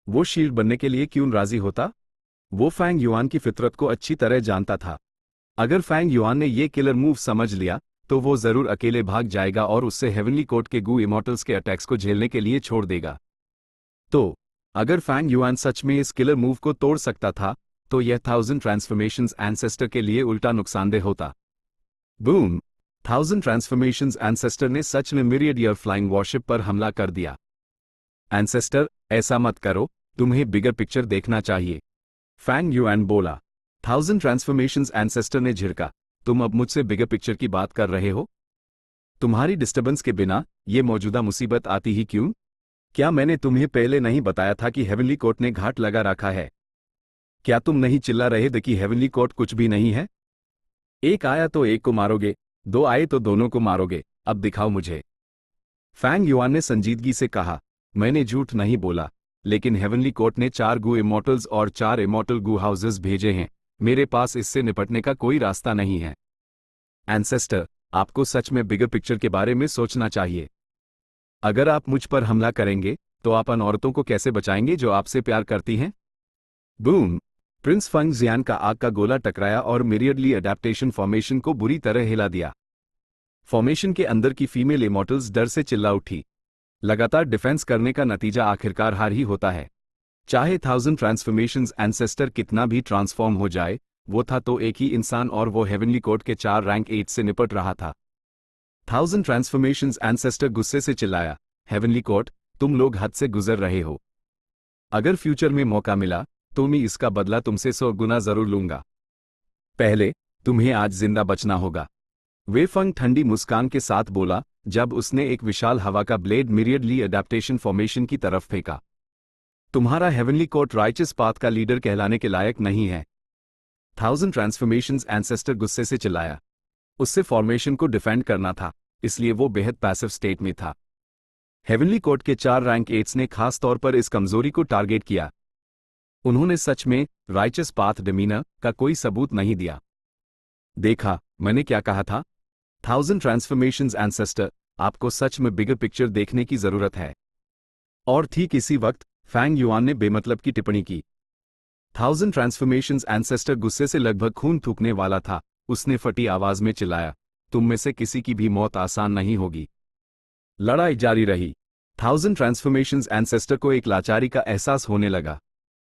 वो शील्ड बनने के लिए क्यों राजी होता? वो फैंग युआन की फितरत को अच्छी तरह जानता था। अगर फैंग युआन ने ये किलर मूव समझ लिया, तो वो जरूर अकेले भाग जाएगा और उससे हेवनली कोर्ट के गू इमॉर्टल्स के अटैक्स को झेलने के लिए छोड़ देगा। तो अगर फैंग युआन सच में इस किलर मूव को तोड़ सकता था, तो यह 1000 ट्रांसफॉर्मेशंस एंसेस्टर के लिए उल्टा नुकसानदेह होता। बूम! 1000 ट्रांसफॉर्मेशंस एंसेस्टर ने सच में मिरियड एयर फ्लाइंग वॉरशिप पर हमला कर दिया। एंसेस्टर, ऐसा मत करो, तुम्हें बिगर पिक्चर देखना चाहिए। फैंग युआन बोला। 1000 ट्रांसफॉर्मेशंस एंसेस्टर ने झिड़का। तुम अब मुझसे बिगर पिक्चर की बात कर रहे हो? तुम्हारी डिस्टर्बेंस के बिना ये मौजूदा मुसीबत आती ही क्यों? क्या मैंने तुम्हें पहले नहीं बताया था कि हेवनली कोर्ट ने घाट लगा रखा है? क्या तुम नहीं चिल्ला रहे थे कि हेवनली कोर्ट कुछ भी नहीं है? एक आया तो एक को मारोगे, दो आए तो दोनों को मारोगे, अब दिखाओ मुझे। फैंग युआन ने संजीदगी से कहा, मैंने झूठ नहीं बोला, लेकिन हेवनली कोर्ट ने 4 गू इमॉर्टल्स और 4 इमॉर्टल गू हाउसेस भेजे हैं। मेरे पास इससे निपटने का कोई रास्ता नहीं है। एंसेस्टर, आपको सच में बिगर पिक्चर के बारे में सोचना चाहिए। अगर आप मुझ पर हमला करेंगे तो आप उन औरतों को कैसे बचाएंगे जो आपसे प्यार करती हैं? बूम! प्रिंस फंग जियान का आग का गोला टकराया और मिरियडली अडेप्टेशन फॉर्मेशन को बुरी तरह हिला दिया। फॉर्मेशन के अंदर की फीमेल इमॉर्टल्स डर से चिल्ला उठी। लगातार डिफेंस करने का नतीजा आखिरकार हार ही होता है। चाहे 1000 ट्रांसफॉर्मेशंस एंसेस्टर कितना भी ट्रांसफॉर्म हो जाए, वो था तो एक ही इंसान और वो हेवनली कोर्ट के 4 रैंक 8 से निपट रहा था। 1000 ट्रांसफॉर्मेशंस एंसेस्टर गुस्से से चिल्लाया, हेवनली कोर्ट, तुम लोग हद से गुजर रहे हो। अगर फ्यूचर में मौका मिला तो मैं इसका बदला तुमसे 100 गुना जरूर लूंगा। पहले तुम्हें आज जिंदा बचना होगा। वे फंग ठंडी मुस्कान के साथ बोला जब उसने एक विशाल हवा का ब्लेड मिरियडली अडेप्टेशन फॉर्मेशन की तरफ फेंका। तुम्हारा हेवनली कोर्ट राइचस पाथ का लीडर कहलाने के लायक नहीं है। 1000 ट्रांसफॉर्मेशंस एंसेस्टर गुस्से से चिल्लाया। उससे फॉर्मेशन को डिफेंड करना था, इसलिए वो बेहद पैसिव स्टेट में था। हेवनली कोर्ट के 4 रैंक 8s ने खास तौर पर इस कमजोरी को टारगेट किया। उन्होंने सच में राइचस पाथ डिमीनर का कोई सबूत नहीं दिया। देखा, मैंने क्या कहा था? 1000 ट्रांसफॉर्मेशंस एंसेस्टर, आपको सच में बिगर पिक्चर देखने की जरूरत है। और ठीक इसी वक्त फैंग युआन ने बेमतलब की टिप्पणी की। 1000 ट्रांसफॉर्मेशंस एंसेस्टर गुस्से से लगभग खून थूकने वाला था। उसने फटी आवाज में चिल्लाया, तुम में से किसी की भी मौत आसान नहीं होगी। लड़ाई जारी रही। 1000 ट्रांसफॉर्मेशंस एंसेस्टर को एक लाचारी का एहसास होने लगा।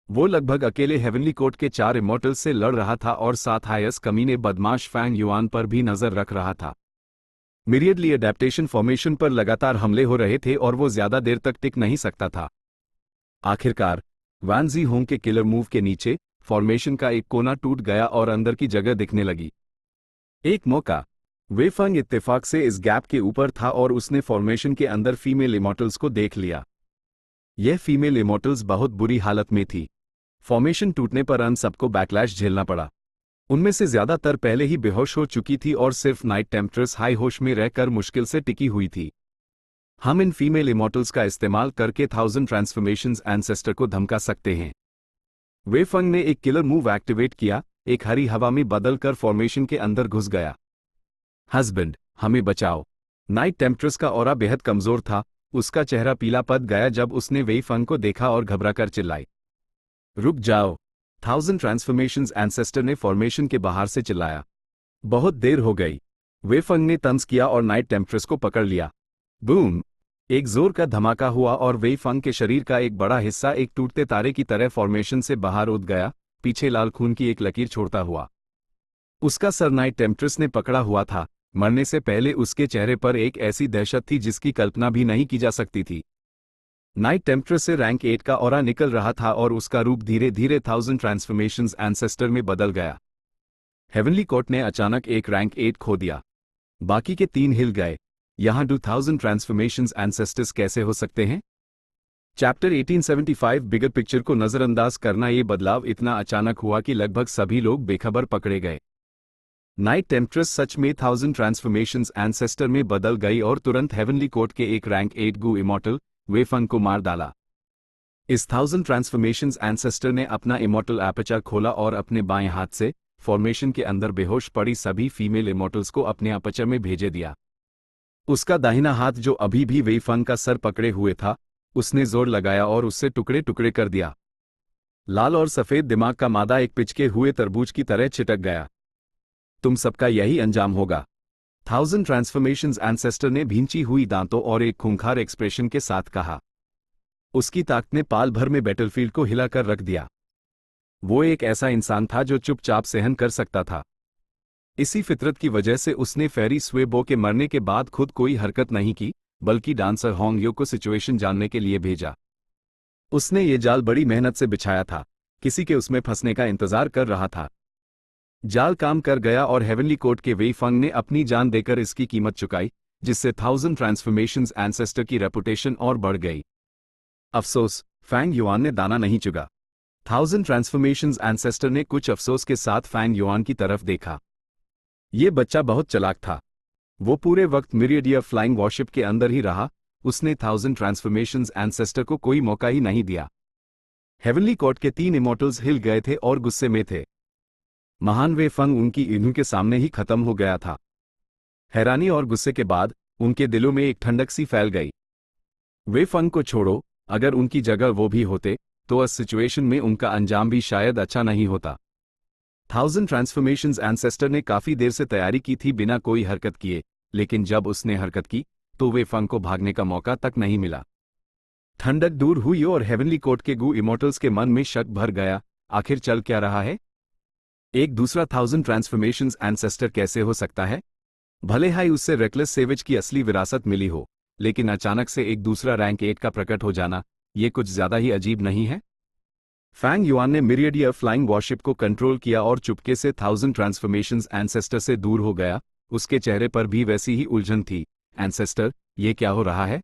वो लगभग अकेले हेवनली कोर्ट के 4 इमॉर्टल्स से लड़ रहा था और साथ हायस कमीने बदमाश फैंग युआन पर भी नजर रख रहा था। मिरियडली अडेप्टेशन फॉर्मेशन पर लगातार हमले हो रहे थे और वो ज्यादा देर तक टिक नहीं सकता था। आखिरकार वान जी होंग के किलर मूव के नीचे फॉर्मेशन का एक कोना टूट गया और अंदर की जगह दिखने लगी। एक मौका वे फंग इत्तेफाक से इस गैप के ऊपर था और उसने फॉर्मेशन के अंदर फीमेल इमॉर्टल्स को देख लिया। यह फीमेल इमॉर्टल्स बहुत बुरी हालत में थी। फॉर्मेशन टूटने पर अन सबको बैकलैश झेलना पड़ा। उनमें से ज्यादातर पहले ही बेहोश हो चुकी थी और सिर्फ नाइट टेम्पट्रेस हाई होश में रहकर मुश्किल से टिकी हुई थी। हम इन फीमेल इमॉर्टल्स का इस्तेमाल करके 1000 ट्रांसफॉर्मेशंस एंसेस्टर को धमका सकते हैं। वे फंग ने एक किलर मूव एक्टिवेट किया, एक हरी हवा में बदलकर फॉर्मेशन के अंदर घुस गया। हस्बैंड, हमें बचाओ। नाइट टेम्पट्रेस का ऑरा बेहद कमजोर था। उसका चेहरा पीला पड़ गया जब उसने वेई फंग को देखा और घबराकर चिल्लाई, रुक जाओ। 1000 ट्रांसफॉर्मेशंस एंसेस्टर ने फॉर्मेशन के बाहर से चिल्लाया। बहुत देर हो गई। वे फंग ने तंज किया और नाइट टेम्पट्रेस को पकड़ लिया। बूम! एक जोर का धमाका हुआ और वेई फंग के शरीर का एक बड़ा हिस्सा एक टूटते तारे की तरह फॉर्मेशन से बाहर उठ गया, पीछे लाल खून की एक लकीर छोड़ता हुआ। उसका सर नाइट टेम्पट्रेस ने पकड़ा हुआ था। मरने से पहले उसके चेहरे पर एक ऐसी दहशत थी जिसकी कल्पना भी नहीं की जा सकती थी। नाइट टेम्पट्रेस से रैंक 8 का ऑरा निकल रहा था और उसका रूप धीरे धीरे 1000 ट्रांसफॉर्मेशंस एंसेस्टर में बदल गया। हेवनली कोर्ट ने अचानक एक रैंक 8 खो दिया। बाकी के 3 हिल गए। यहां 2000 ट्रांसफॉर्मेशंस एंसेस्टर्स कैसे हो सकते हैं? चैप्टर 1875 बिगर पिक्चर को नजरअंदाज करना। ये बदलाव इतना अचानक हुआ कि लगभग सभी लोग बेखबर पकड़े गए। नाइट टेम्पट्रेस सच में 1000 ट्रांसफॉर्मेशंस एंसेस्टर में बदल गई और तुरंत हेवनली कोर्ट के एक रैंक 8 गू इमॉर्टल वे फंग को मार डाला। इस 1000 ट्रांसफॉर्मेशंस एंसेस्टर ने अपना इमॉर्टल एपर्चर खोला और अपने बाएं हाथ से फॉर्मेशन के अंदर बेहोश पड़ी सभी फीमेल इमॉर्टल्स को अपने एपर्चर में भेजे दिया। उसका दाहिना हाथ, जो अभी भी वेई फंग का सर पकड़े हुए था, उसने जोर लगाया और उससे टुकड़े टुकड़े कर दिया। लाल और सफेद दिमाग का मादा एक पिचके हुए तरबूज की तरह छिटक गया। तुम सबका यही अंजाम होगा। 1000 ट्रांसफॉर्मेशंस एंसेस्टर ने भींची हुई दांतों और एक खूंखार एक्सप्रेशन के साथ कहा। उसकी ताकत ने पाल भर में बैटलफील्ड को हिलाकर रख दिया। वो एक ऐसा इंसान था जो चुपचाप सहन कर सकता था। इसी फितरत की वजह से उसने फेरी स्वेबो के मरने के बाद खुद कोई हरकत नहीं की, बल्कि डांसर होंग यो को सिचुएशन जानने के लिए भेजा। उसने ये जाल बड़ी मेहनत से बिछाया था, किसी के उसमें फंसने का इंतजार कर रहा था। जाल काम कर गया और हेवनली कोर्ट के वेई फंग ने अपनी जान देकर इसकी कीमत चुकाई, जिससे 1000 ट्रांसफॉर्मेशंस एंसेस्टर की रेपुटेशन और बढ़ गई। अफसोस, फैंग युआन ने दाना नहीं चुगा। 1000 ट्रांसफॉर्मेशंस एंसेस्टर ने कुछ अफसोस के साथ फैंग युआन की तरफ देखा। ये बच्चा बहुत चालाक था। वो पूरे वक्त मिरियडियर फ्लाइंग वॉरशिप के अंदर ही रहा, उसने 1000 ट्रांसफॉर्मेशंस एंसेस्टर को कोई मौका ही नहीं दिया। हेवनली कोर्ट के 3 इमॉर्टल्स हिल गए थे और गुस्से में थे। महान वे फंग उनकी इन्हों के सामने ही खत्म हो गया था। हैरानी और गुस्से के बाद उनके दिलों में एक ठंडक सी फैल गई। वे फंग को छोड़ो, अगर उनकी जगह वो भी होते तो इस सिचुएशन में उनका अंजाम भी शायद अच्छा नहीं होता। 1000 ट्रांसफॉर्मेशंस एंसेस्टर ने काफी देर से तैयारी की थी बिना कोई हरकत किए, लेकिन जब उसने हरकत की तो वे फंग को भागने का मौका तक नहीं मिला। ठंडक दूर हुई और हेवनली कोर्ट के गू इमॉर्टल्स के मन में शक भर गया, आखिर चल क्या रहा है? एक दूसरा 1000 ट्रांसफॉर्मेशंस एंसेस्टर कैसे हो सकता है? भले ही उससे रेकलेस सेवेज की असली विरासत मिली हो, लेकिन अचानक से एक दूसरा रैंक 8 का प्रकट हो जाना, ये कुछ ज्यादा ही अजीब नहीं है? फैंग युआन ने मिरियडियर फ्लाइंग वॉरशिप को कंट्रोल किया और चुपके से 1000 ट्रांसफॉर्मेशंस एंसेस्टर से दूर हो गया। उसके चेहरे पर भी वैसी ही उलझन थी। एंसेस्टर, ये क्या हो रहा है?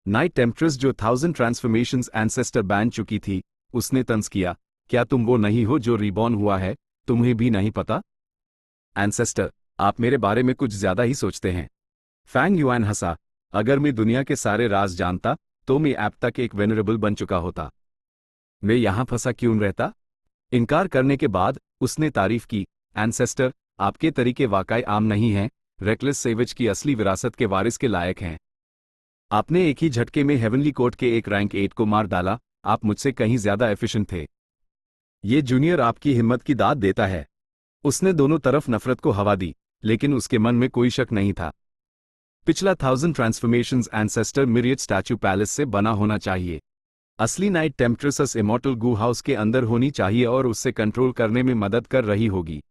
नाइट टेम्पट्रेस, जो 1000 ट्रांसफॉर्मेशंस एंसेस्टर बैन चुकी थी, उसने तंज किया, क्या तुम वो नहीं हो जो रिबॉर्न हुआ है? तुम्हें भी नहीं पता? एंसेस्टर, आप मेरे बारे में कुछ ज्यादा ही सोचते हैं। फैंग युआन हंसा, अगर मैं दुनिया के सारे राज जानता तो मैं अब तक एक वेनरेबल बन चुका होता। मैं यहां फंसा क्यों रहता? इनकार करने के बाद उसने तारीफ की, एंसेस्टर, आपके तरीके वाकई आम नहीं हैं, रेकलेस सेवेज की असली विरासत के वारिस के लायक हैं। आपने एक ही झटके में हेवनली कोर्ट के एक रैंक 8 को मार डाला, आप मुझसे कहीं ज्यादा एफिशिएंट थे। ये जूनियर आपकी हिम्मत की दाद देता है। उसने दोनों तरफ नफरत को हवा दी, लेकिन उसके मन में कोई शक नहीं था। पिछला 1000 transformations ancestor myriad statue palace से बना होना चाहिए। असली नाइट टेम्पट्रेस इमॉर्टल गू हाउस के अंदर होनी चाहिए और उससे कंट्रोल करने में मदद कर रही होगी।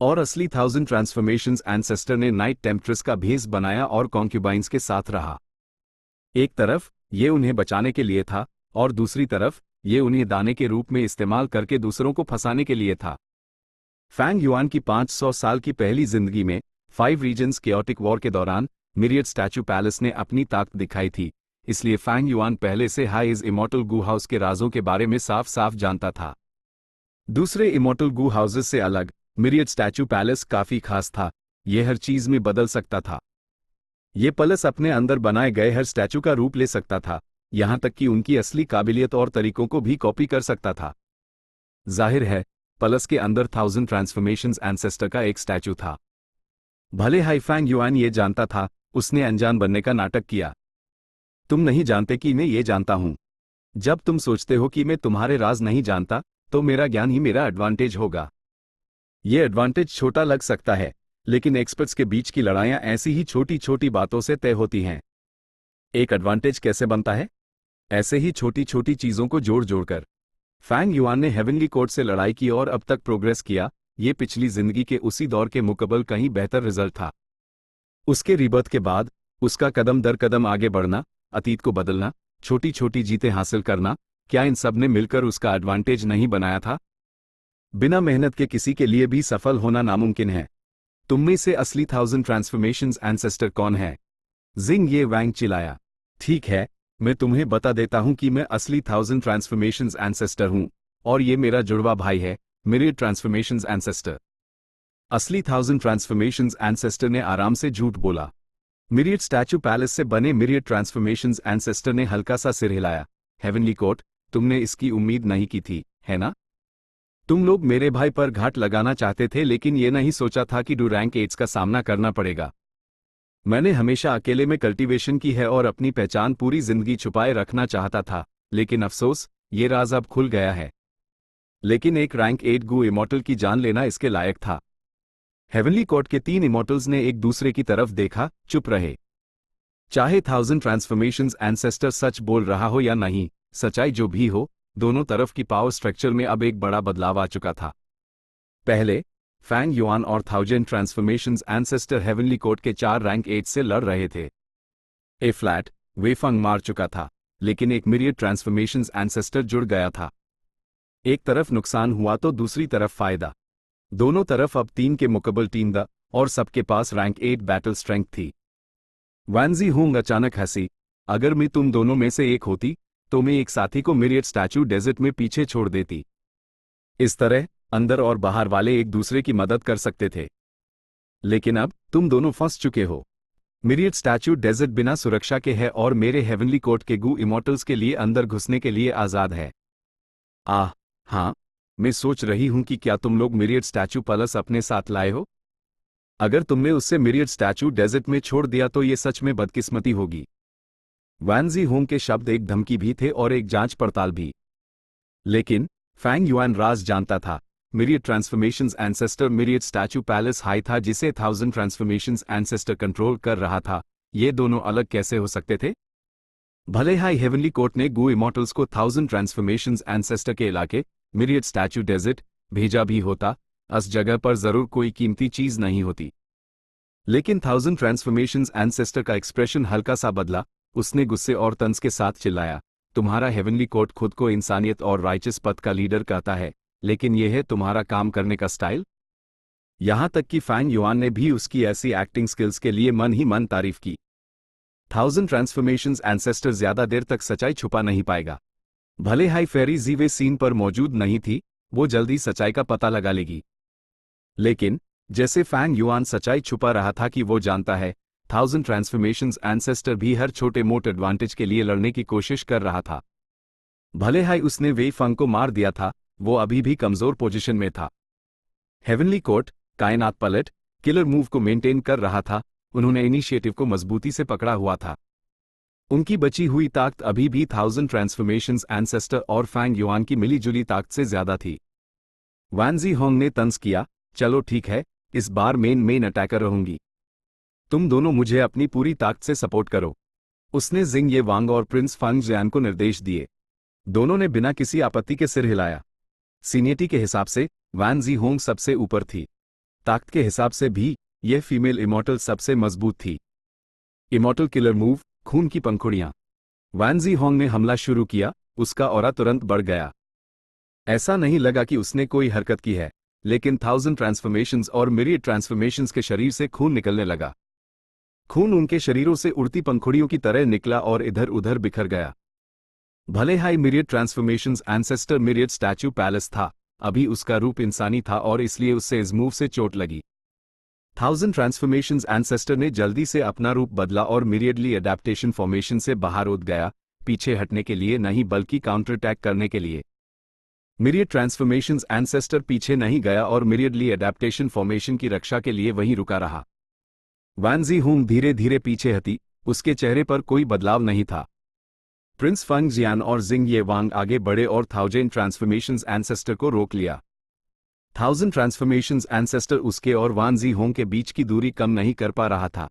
और असली 1000 ट्रांसफॉर्मेशंस एंसेस्टर ने नाइट टेम्पट्रेस का भेस बनाया और कॉन्क्यूबाइंस के साथ रहा। एक तरफ ये उन्हें बचाने के लिए था और दूसरी तरफ ये उन्हें दाने के रूप में इस्तेमाल करके दूसरों को फंसाने के लिए था। फैंग युआन की 500 साल की पहली जिंदगी में 5 रीजन्स केओटिक वॉर के दौरान मिरियड स्टैचू पैलेस ने अपनी ताकत दिखाई थी, इसलिए फैंग युआन पहले से हाइज इमॉर्टल गू हाउस के राजों के बारे में साफ साफ जानता था। दूसरे इमॉर्टल गू हाउसेस से अलग मिरियड स्टैचू पैलेस काफी खास था। यह हर चीज में बदल सकता था। ये पैलेस अपने अंदर बनाए गए हर स्टैचू का रूप ले सकता था, यहां तक कि उनकी असली काबिलियत और तरीकों को भी कॉपी कर सकता था। जाहिर है, पैलेस के अंदर 1000 ट्रांसफॉर्मेशंस एंसेस्टर का एक स्टैचू था। भले ही फैंग युआन ये जानता था, उसने अनजान बनने का नाटक किया। तुम नहीं जानते कि मैं ये जानता हूं। जब तुम सोचते हो कि मैं तुम्हारे राज नहीं जानता, तो मेरा ज्ञान ही मेरा एडवांटेज होगा। ये एडवांटेज छोटा लग सकता है, लेकिन एक्सपर्ट्स के बीच की लड़ाइयां ऐसी ही छोटी छोटी बातों से तय होती हैं। एक एडवांटेज कैसे बनता है? ऐसे ही छोटी छोटी चीजों को जोड़ जोड़कर। फैंग युआन ने हेवनली कोर्ट से लड़ाई की और अब तक प्रोग्रेस किया। ये पिछली जिंदगी के उसी दौर के मुकाबले कहीं बेहतर रिजल्ट था। उसके रिबर्थ के बाद उसका कदम दर कदम आगे बढ़ना, अतीत को बदलना, छोटी छोटी जीतें हासिल करना, क्या इन सब ने मिलकर उसका एडवांटेज नहीं बनाया था? बिना मेहनत के किसी के लिए भी सफल होना नामुमकिन है। तुम में से असली 1000 ट्रांसफॉर्मेशंस एंसेस्टर कौन है? जिंग ये वैंग चिल्लाया। ठीक है, मैं तुम्हें बता देता हूं कि मैं असली 1000 ट्रांसफॉर्मेशंस एंसेस्टर हूं, और ये मेरा जुड़वा भाई है, मिरियड ट्रांसफॉर्मेशंस एंसेस्टर। असली 1000 ट्रांसफॉर्मेशंस एंसेस्टर ने आराम से झूठ बोला। मिरियड स्टैचू पैलेस से बने मिरियड ट्रांसफॉर्मेशंस एंसेस्टर ने हल्का सा सिर हिलाया। हेवनली कोर्ट, तुमने इसकी उम्मीद नहीं की थी, है ना? तुम लोग मेरे भाई पर घाट लगाना चाहते थे, लेकिन ये नहीं सोचा था कि डू रैंक 8 का सामना करना पड़ेगा। मैंने हमेशा अकेले में कल्टीवेशन की है और अपनी पहचान पूरी जिंदगी छुपाए रखना चाहता था, लेकिन अफसोस, ये राज अब खुल गया है। लेकिन एक रैंक 8 गू इमॉर्टल की जान लेना इसके लायक था। हेवनली कोर्ट के 3 इमॉर्टल्स ने एक दूसरे की तरफ देखा, चुप रहे। चाहे 1000 ट्रांसफॉर्मेशंस एंसेस्टर सच बोल रहा हो या नहीं, सच्चाई जो भी हो, दोनों तरफ की पावर स्ट्रक्चर में अब एक बड़ा बदलाव आ चुका था। पहले फैंग युआन और 1000 ट्रांसफॉर्मेशंस एंसेस्टर हेवनली कोर्ट के 4 रैंक 8 से लड़ रहे थे। ए फ्लैट वेफंग मार चुका था, लेकिन एक मिरियड ट्रांसफॉर्मेशंस एंसेस्टर जुड़ गया था। एक तरफ नुकसान हुआ तो दूसरी तरफ फायदा। दोनों तरफ अब 3 के मुकबल टीम द और सबके पास रैंक 8 बैटल स्ट्रेंथ थी। वैन जी होंग अचानक हंसी। अगर मैं तुम दोनों में से एक होती तो मैं एक साथी को मिरियड स्टैचू डेजर्ट में पीछे छोड़ देती। इस तरह अंदर और बाहर वाले एक दूसरे की मदद कर सकते थे। लेकिन अब तुम दोनों फंस चुके हो। मिरियड स्टैचू डेजर्ट बिना सुरक्षा के है और मेरे हेवनली कोर्ट के गू इमॉर्टल्स के लिए अंदर घुसने के लिए आज़ाद है। हाँ, मैं सोच रही हूं कि क्या तुम लोग मिरियड स्टैचू प्लस अपने साथ लाए हो। अगर तुमने उससे मिरियड स्टैचू डेजर्ट में छोड़ दिया तो ये सच में बदकिस्मती होगी। वैन जी होंग के शब्द एक धमकी भी थे और एक जांच पड़ताल भी। लेकिन फैंग युआन राज जानता था, myriad transformations ancestor myriad statue palace high था जिसे 1000 ट्रांसफॉर्मेशंस एंसेस्टर कंट्रोल कर रहा था। ये दोनों अलग कैसे हो सकते थे? भले हाई हेवनली कोर्ट ने गू इमॉर्टल्स को 1000 ट्रांसफॉर्मेशंस एंसेस्टर के इलाके मिरियड स्टैचू डेजर्ट भेजा भी होता, उस जगह पर जरूर कोई कीमती चीज नहीं होती। लेकिन 1000 ट्रांसफॉर्मेशंस एंसेस्टर का एक्सप्रेशन हल्का सा बदला। उसने गुस्से और तंज के साथ चिल्लाया, तुम्हारा हेवनली कोर्ट खुद को इंसानियत और राइचस पथ का लीडर कहता है, लेकिन यह है तुम्हारा काम करने का स्टाइल। यहां तक कि फैंग युआन ने भी उसकी ऐसी एक्टिंग स्किल्स के लिए मन ही मन तारीफ की। 1000 ट्रांसफॉर्मेशंस एंसेस्टर ज्यादा देर तक सच्चाई छुपा नहीं पाएगा। भले हाई फेरी जीवे सीन पर मौजूद नहीं थी, वो जल्दी सच्चाई का पता लगा लेगी। लेकिन जैसे फैंग युआन सच्चाई छुपा रहा था कि वो जानता है, 1000 ट्रांसफॉर्मेशंस एंसेस्टर भी हर छोटे मोटे एडवांटेज के लिए लड़ने की कोशिश कर रहा था। भले हाई उसने वेई फंग को मार दिया था, वो अभी भी कमजोर पोजीशन में था। हेवनली कोर्ट कायनात पलट किलर मूव को मेंटेन कर रहा था। उन्होंने इनिशिएटिव को मजबूती से पकड़ा हुआ था। उनकी बची हुई ताकत अभी भी 1000 ट्रांसफॉर्मेशंस एंसेस्टर और फैंग युआन की मिलीजुली ताकत से ज्यादा थी। वैन जी होंग ने तंज किया, चलो ठीक है, इस बार मेन अटैकर रहूंगी। तुम दोनों मुझे अपनी पूरी ताकत से सपोर्ट करो। उसने जिंग ये वांग और प्रिंस फंग जियान को निर्देश दिए। दोनों ने बिना किसी आपत्ति के सिर हिलाया। सीनियरिटी के हिसाब से वैन जी होंग सबसे ऊपर थी। ताकत के हिसाब से भी यह फीमेल इमॉर्टल सबसे मजबूत थी। इमॉर्टल किलर मूव, खून की पंखुड़ियां। वैन जी होंग ने हमला शुरू किया, उसका ऑरा तुरंत बढ़ गया। ऐसा नहीं लगा कि उसने कोई हरकत की है, लेकिन 1000 ट्रांसफॉर्मेशंस और मिरियड ट्रांसफॉर्मेशंस के शरीर से खून निकलने लगा। खून उनके शरीरों से उड़ती पंखुड़ियों की तरह निकला और इधर उधर बिखर गया। भले high myriad transformations ancestor myriad statue palace था, अभी उसका रूप इंसानी था और इसलिए उससे इस मूव से चोट लगी। 1000 ट्रांसफॉर्मेशंस एंसेस्टर ने जल्दी से अपना रूप बदला और मिरियडली अडेप्टेशन फॉर्मेशन से बाहर उठ गया, पीछे हटने के लिए नहीं बल्कि काउंटर अटैक करने के लिए। मिरियड ट्रांसफॉर्मेशंस एंसेस्टर पीछे नहीं गया और मिरियडली अडेप्टेशन फॉर्मेशन की रक्षा के लिए वहीं रुका रहा। वैन जी होंग धीरे धीरे पीछे हटी, उसके चेहरे पर कोई बदलाव नहीं था। प्रिंस फंग जियान और जिंग ये वांग आगे बढ़े और 1000 ट्रांसफॉर्मेशंस एंसेस्टर को रोक लिया। 1000 ट्रांसफॉर्मेशंस एंसेस्टर उसके और वान जी होंग के बीच की दूरी कम नहीं कर पा रहा था।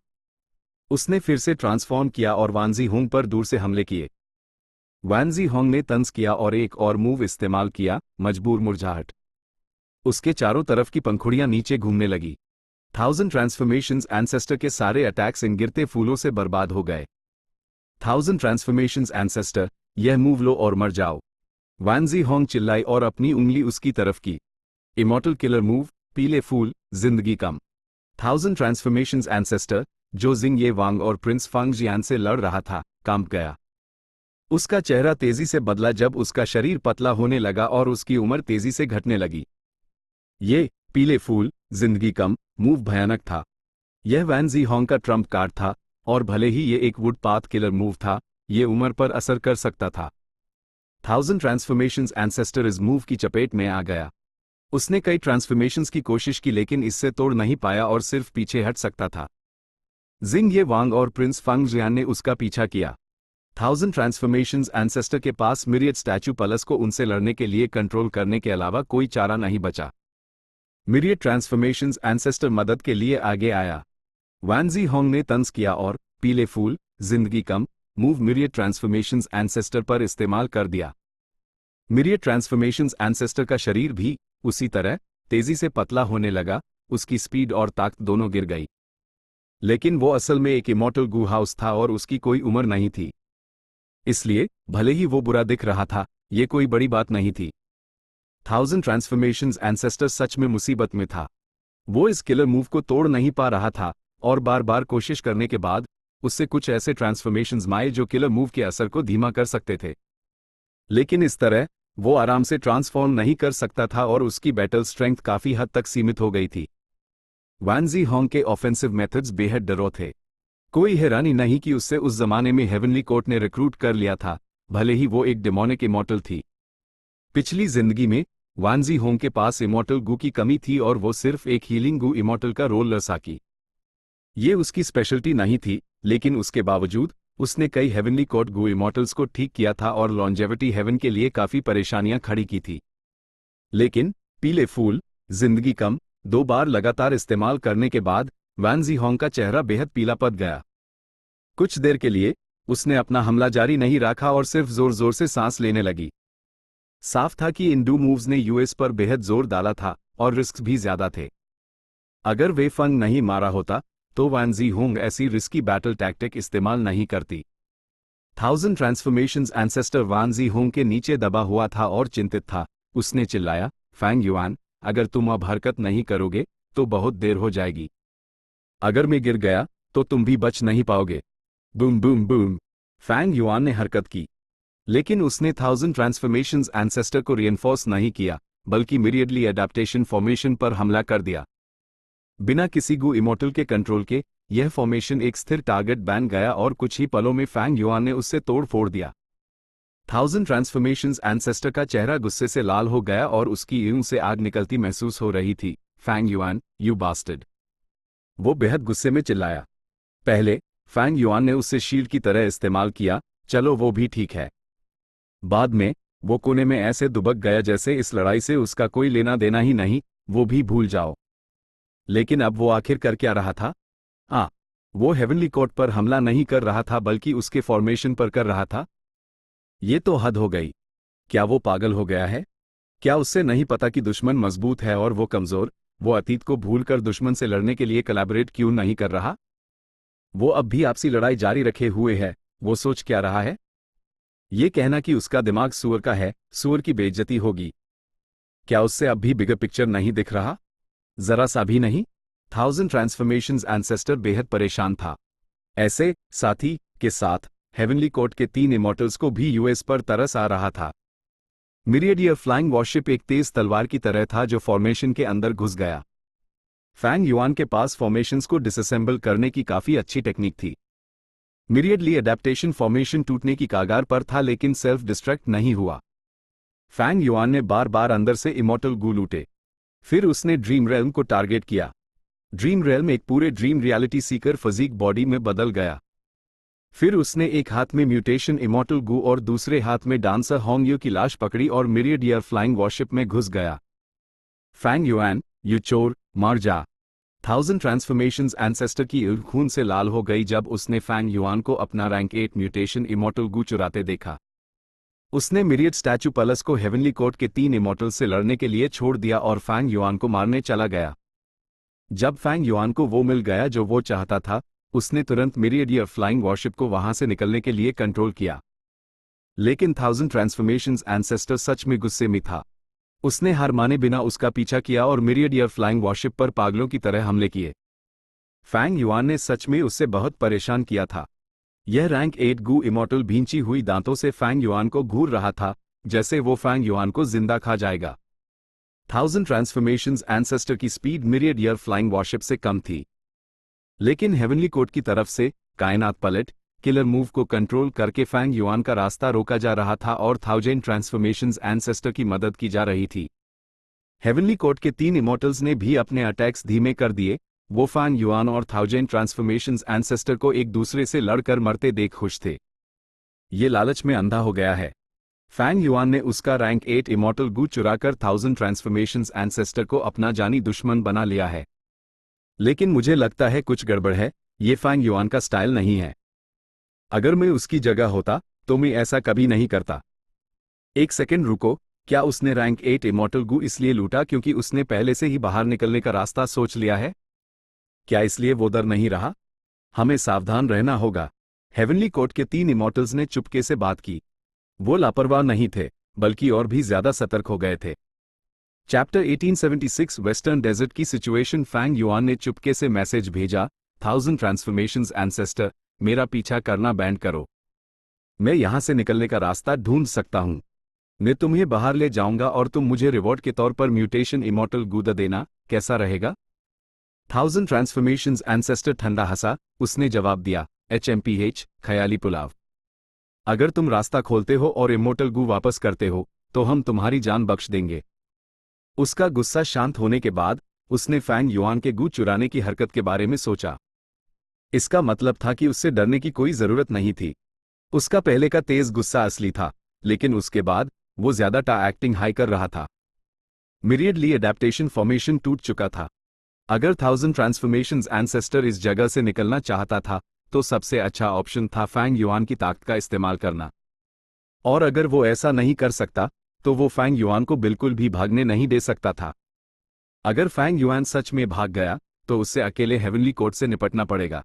उसने फिर से ट्रांसफॉर्म किया और वान जी होंग पर दूर से हमले किए। वैन जी होंग ने तंज किया और एक और मूव इस्तेमाल किया, मजबूर मुरझाहट। उसके चारों तरफ की पंखुड़ियां नीचे घूमने लगी। 1000 ट्रांसफॉर्मेशंस एंसेस्टर के सारे अटैक्स इन गिरते फूलों से बर्बाद हो गए। 1000 ट्रांसफॉर्मेशंस एंसेस्टर, यह मूव लो और मर जाओ। वैन जी होंग चिल्लाई और अपनी उंगली उसकी तरफ की। इमॉर्टल किलर मूव, पीले फूल, जिंदगी कम। 1000 ट्रांसफॉर्मेशंस एंसेस्टर, जो जिंग ये वांग और प्रिंस फंग जियान से लड़ रहा था, कांप गया। उसका चेहरा तेजी से बदला जब उसका शरीर पतला होने लगा और उसकी उम्र तेजी से घटने लगी। ये पीले फूल, जिंदगी कम मूव भयानक था। यह वैन जी होंग का ट्रम्प कार्ड था, और भले ही ये एक वुड पाथ किलर मूव था, ये उम्र पर असर कर सकता था। 1000 ट्रांसफॉर्मेशंस एंसेस्टर इस मूव की चपेट में आ गया। उसने कई ट्रांसफॉर्मेशंस की कोशिश की लेकिन इससे तोड़ नहीं पाया और सिर्फ पीछे हट सकता था। जिंग ये वांग और प्रिंस फंग जियान ने उसका पीछा किया। 1000 ट्रांसफॉर्मेशंस एंसेस्टर के पास मिरियड स्टैचू प्लस को उनसे लड़ने के लिए कंट्रोल करने के अलावा कोई चारा नहीं बचा। मिरियड ट्रांसफॉर्मेशंस एंसेस्टर मदद के लिए आगे आया। वैन जी होंग ने तंज किया और पीले फूल, जिंदगी कम मूव मिरियड ट्रांसफॉर्मेशंस एंसेस्टर पर इस्तेमाल कर दिया। मिरियड ट्रांसफॉर्मेशंस एंसेस्टर का शरीर भी उसी तरह तेजी से पतला होने लगा, उसकी स्पीड और ताकत दोनों गिर गई। लेकिन वो असल में एक इमॉर्टल गू हाउस था और उसकी कोई उम्र नहीं थी। इसलिए भले ही वो बुरा दिख रहा था, ये कोई बड़ी बात नहीं थी। 1000 ट्रांसफॉर्मेशंस एंसेस्टर सच में मुसीबत में था। वो इस किलर मूव को तोड़ नहीं पा रहा था और बार बार कोशिश करने के बाद उससे कुछ ऐसे ट्रांसफॉर्मेशंस आए जो किलर मूव के असर को धीमा कर सकते थे। लेकिन इस तरह वो आराम से ट्रांसफॉर्म नहीं कर सकता था और उसकी बैटल स्ट्रेंथ काफी हद तक सीमित हो गई थी। वान जी होंग के ऑफेंसिव मेथड्स बेहद डरो थे। कोई हैरानी नहीं कि उससे उस जमाने में हेवनली कोर्ट ने रिक्रूट कर लिया था, भले ही वो एक डेमोनिक इमॉर्टल थी। पिछली जिंदगी में वान जी होंग के पास इमॉर्टल गू की कमी थी और वो सिर्फ एक हीलिंग गू इमॉर्टल का रोल ले सकी। ये उसकी स्पेशलिटी नहीं थी, लेकिन उसके बावजूद उसने कई हेवनली कोर्ट गू इमॉर्टल्स को ठीक किया था और लॉन्जेविटी हेवन के लिए काफी परेशानियां खड़ी की थी। लेकिन पीले फूल जिंदगी कम 2 बार लगातार इस्तेमाल करने के बाद वान जी होंग का चेहरा बेहद पीला पड़ गया। कुछ देर के लिए उसने अपना हमला जारी नहीं रखा और सिर्फ जोर जोर से सांस लेने लगी। साफ था कि इन डू मूव्स ने यूएस पर बेहद जोर डाला था और रिस्क भी ज्यादा थे। अगर वे फंग नहीं मारा होता तो वान जी होंग ऐसी रिस्की बैटल टैक्टिक इस्तेमाल नहीं करती। 1000 ट्रांसफॉर्मेशंस एंसेस्टर वान जी होंग के नीचे दबा हुआ था और चिंतित था। उसने चिल्लाया, फैंग युआन, अगर तुम अब हरकत नहीं करोगे तो बहुत देर हो जाएगी। अगर मैं गिर गया तो तुम भी बच नहीं पाओगे। Boom boom boom. Fang Yuan ने हरकत की, लेकिन उसने 1000 ट्रांसफॉर्मेशंस एंसेस्टर को रिइंफोर्स नहीं किया, बल्कि मिरियडली एडेप्टेशन फॉर्मेशन पर हमला कर दिया। बिना किसी गू इमॉर्टल के कंट्रोल के यह फॉर्मेशन एक स्थिर टारगेट बन गया और कुछ ही पलों में फैंग युआन ने उससे तोड़ फोड़ दिया। 1000 ट्रांसफॉर्मेशंस एंसेस्टर का चेहरा गुस्से से लाल हो गया और उसकी यूं से आग निकलती महसूस हो रही थी। Fang Yuan, you bastard. वो बेहद गुस्से में चिल्लाया। पहले फैंग युआन ने उससे शील्ड की तरह इस्तेमाल किया, चलो वो भी ठीक है। बाद में वो कोने में ऐसे दुबक गया जैसे इस लड़ाई से उसका कोई लेना देना ही नहीं, वो भी भूल जाओ। लेकिन अब वो आखिर कर क्या रहा था? वो हेवनली कोर्ट पर हमला नहीं कर रहा था बल्कि उसके फॉर्मेशन पर कर रहा था। ये तो हद हो गई। क्या वो पागल हो गया है? क्या उससे नहीं पता कि दुश्मन मजबूत है और वो कमजोर? वो अतीत को भूलकर दुश्मन से लड़ने के लिए कोलैबोरेट क्यों नहीं कर रहा? वो अब भी आपसी लड़ाई जारी रखे हुए है। वो सोच क्या रहा है? ये कहना कि उसका दिमाग सूअर का है, सूअर की बेइज्जती होगी। क्या उससे अब भी बिगर पिक्चर नहीं दिख रहा? जरा सा भी नहीं। 1000 ट्रांसफॉर्मेशंस एंसेस्टर बेहद परेशान था। ऐसे साथी के साथ हेवनली कोर्ट के 3 इमॉर्टल्स को भी यूएस पर तरस आ रहा था। मिरियडियर फ्लाइंग वॉरशिप एक तेज तलवार की तरह था जो फॉर्मेशन के अंदर घुस गया। फैंग युआन के पास फॉर्मेशंस को डिसअसेंबल करने की काफी अच्छी टेक्निक थी। मिरियडली एडेप्टेशन फॉर्मेशन टूटने की कागार पर था लेकिन सेल्फ डिस्ट्रैक्ट नहीं हुआ। फैंग युआन ने बार बार अंदर से इमॉर्टल गू लूटे। फिर उसने ड्रीम रेल्म को टारगेट किया। ड्रीम रेल्म एक पूरे dream reality seeker physique body में बदल गया। फिर उसने एक हाथ में म्यूटेशन इमॉर्टल गू और दूसरे हाथ में डांसर होंगयू की लाश पकड़ी और मिरियडियर फ्लाइंग वॉरशिप में घुस गया। फैंग युआन, यू चोर, मार जा। 1000 ट्रांसफॉर्मेशंस एंसेस्टर की ईर्ष्या खून से लाल हो गई जब उसने फैंग युआन को अपना रैंक 8 म्यूटेशन इमॉर्टल गू चुराते देखा। उसने मिरियड स्टैचू पलस को हेवनली कोर्ट के 3 इमॉर्टल से लड़ने के लिए छोड़ दिया और फैंग युआन को मारने चला गया। जब फैंग युआन को वो मिल गया जो वो चाहता था, उसने तुरंत मिरियडियर फ्लाइंग वॉरशिप को वहां से निकलने के लिए कंट्रोल किया। लेकिन 1000 ट्रांसफॉर्मेशंस एंसेस्टर सच में गुस्से में था। उसने हार माने बिना उसका पीछा किया और मिरियडियर फ्लाइंग वॉरशिप पर पागलों की तरह हमले किए। फैंग युआन ने सच में उससे बहुत परेशान किया था। यह रैंक 8 गू इमॉर्टल भींची हुई दांतों से फैंग युआन को घूर रहा था, जैसे वो फैंग युआन को जिंदा खा जाएगा। 1000 ट्रांसफॉर्मेशंस एंसेस्टर की स्पीड मिरियडियर फ्लाइंग वॉरशिप से कम थी। लेकिन हेवनली कोर्ट की तरफ से कायनात पलट किलर मूव को कंट्रोल करके फैंग युआन का रास्ता रोका जा रहा था और 1000 ट्रांसफॉर्मेशंस एंसेस्टर की मदद की जा रही थी। हेवनली कोर्ट के 3 इमॉर्टल्स ने भी अपने अटैक्स धीमे कर दिए। वो फैंग युआन और 1000 ट्रांसफॉर्मेशंस एंसेस्टर को एक दूसरे से लड़कर मरते देख खुश थे। ये लालच में अंधा हो गया है। फैंग युआन ने उसका रैंक 8 इमॉर्टल गू चुराकर 1000 ट्रांसफॉर्मेशंस एंसेस्टर को अपना जानी दुश्मन बना लिया है। लेकिन मुझे लगता है कुछ गड़बड़ है। ये फैंग युआन का स्टाइल नहीं है। अगर मैं उसकी जगह होता तो मैं ऐसा कभी नहीं करता। एक सेकंड रुको, क्या उसने रैंक 8 इमॉर्टल गू इसलिए लूटा क्योंकि उसने पहले से ही बाहर निकलने का रास्ता सोच लिया है? क्या इसलिए वो डर नहीं रहा? हमें सावधान रहना होगा। हेवनली कोर्ट के 3 इमॉर्टल्स ने चुपके से बात की। वो लापरवाह नहीं थे, बल्कि और भी ज्यादा सतर्क हो गए थे। चैप्टर 1876 वेस्टर्न डेजर्ट की सिचुएशन। फैंग युआन ने चुपके से मैसेज भेजा, 1000 ट्रांसफॉर्मेशंस एंसेस्टर, मेरा पीछा करना बैंड करो। मैं यहां से निकलने का रास्ता ढूंढ सकता हूं। मैं तुम्हें बाहर ले जाऊंगा और तुम मुझे रिवॉर्ड के तौर पर म्यूटेशन इमॉर्टल गूदा देना, कैसा रहेगा? 1000 ट्रांसफॉर्मेशंस एंसेस्टर ठंडा हंसा, उसने जवाब दिया, HMPH, ख्याली पुलाव। अगर तुम रास्ता खोलते हो और इमॉर्टल गू वापस करते हो, तो हम तुम्हारी जान बख्श देंगे। उसका गुस्सा शांत होने के बाद उसने फैंग युआन के गू चुराने की हरकत के बारे में सोचा। इसका मतलब था कि उससे डरने की कोई जरूरत नहीं थी। उसका पहले का तेज गुस्सा असली था, लेकिन उसके बाद वो ज्यादा एक्टिंग हाई कर रहा था। मिरियड ली एडेप्टेशन फॉर्मेशन टूट चुका था। अगर 1000 ट्रांसफॉर्मेशंस एंसेस्टर इस जगह से निकलना चाहता था, तो सबसे अच्छा ऑप्शन था फैंग युआन की ताकत का इस्तेमाल करना। और अगर वो ऐसा नहीं कर सकता, तो वो फैंग युआन को बिल्कुल भी भागने नहीं दे सकता था। अगर फैंग युआन सच में भाग गया, तो उससे अकेले हेवनली कोर्ट से निपटना पड़ेगा।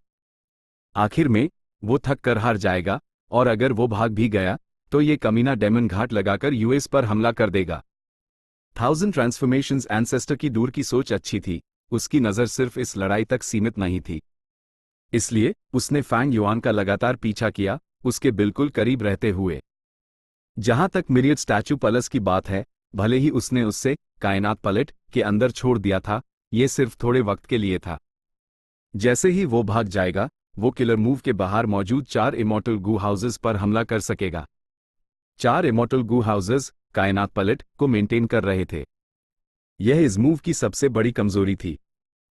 आखिर में वो थक कर हार जाएगा, और अगर वो भाग भी गया, तो ये कमीना डेमन घाट लगाकर यूएस पर हमला कर देगा। 1000 ट्रांसफॉर्मेशंस एंसेस्टर की दूर की सोच अच्छी थी, उसकी नज़र सिर्फ इस लड़ाई तक सीमित नहीं थी। इसलिए उसने फैंग युआन का लगातार पीछा किया, उसके बिल्कुल करीब रहते हुए। जहां तक मिरियड स्टैचू पलस की बात है, भले ही उसने उससे कायनात पलट के अंदर छोड़ दिया था, ये सिर्फ थोड़े वक्त के लिए था। जैसे ही वो भाग जाएगा, वो किलर मूव के बाहर मौजूद 4 इमॉर्टल गू हाउसेस पर हमला कर सकेगा। 4 इमॉर्टल गू हाउसेस कायनात पलट को मेंटेन कर रहे थे। यह इस मूव की सबसे बड़ी कमजोरी थी।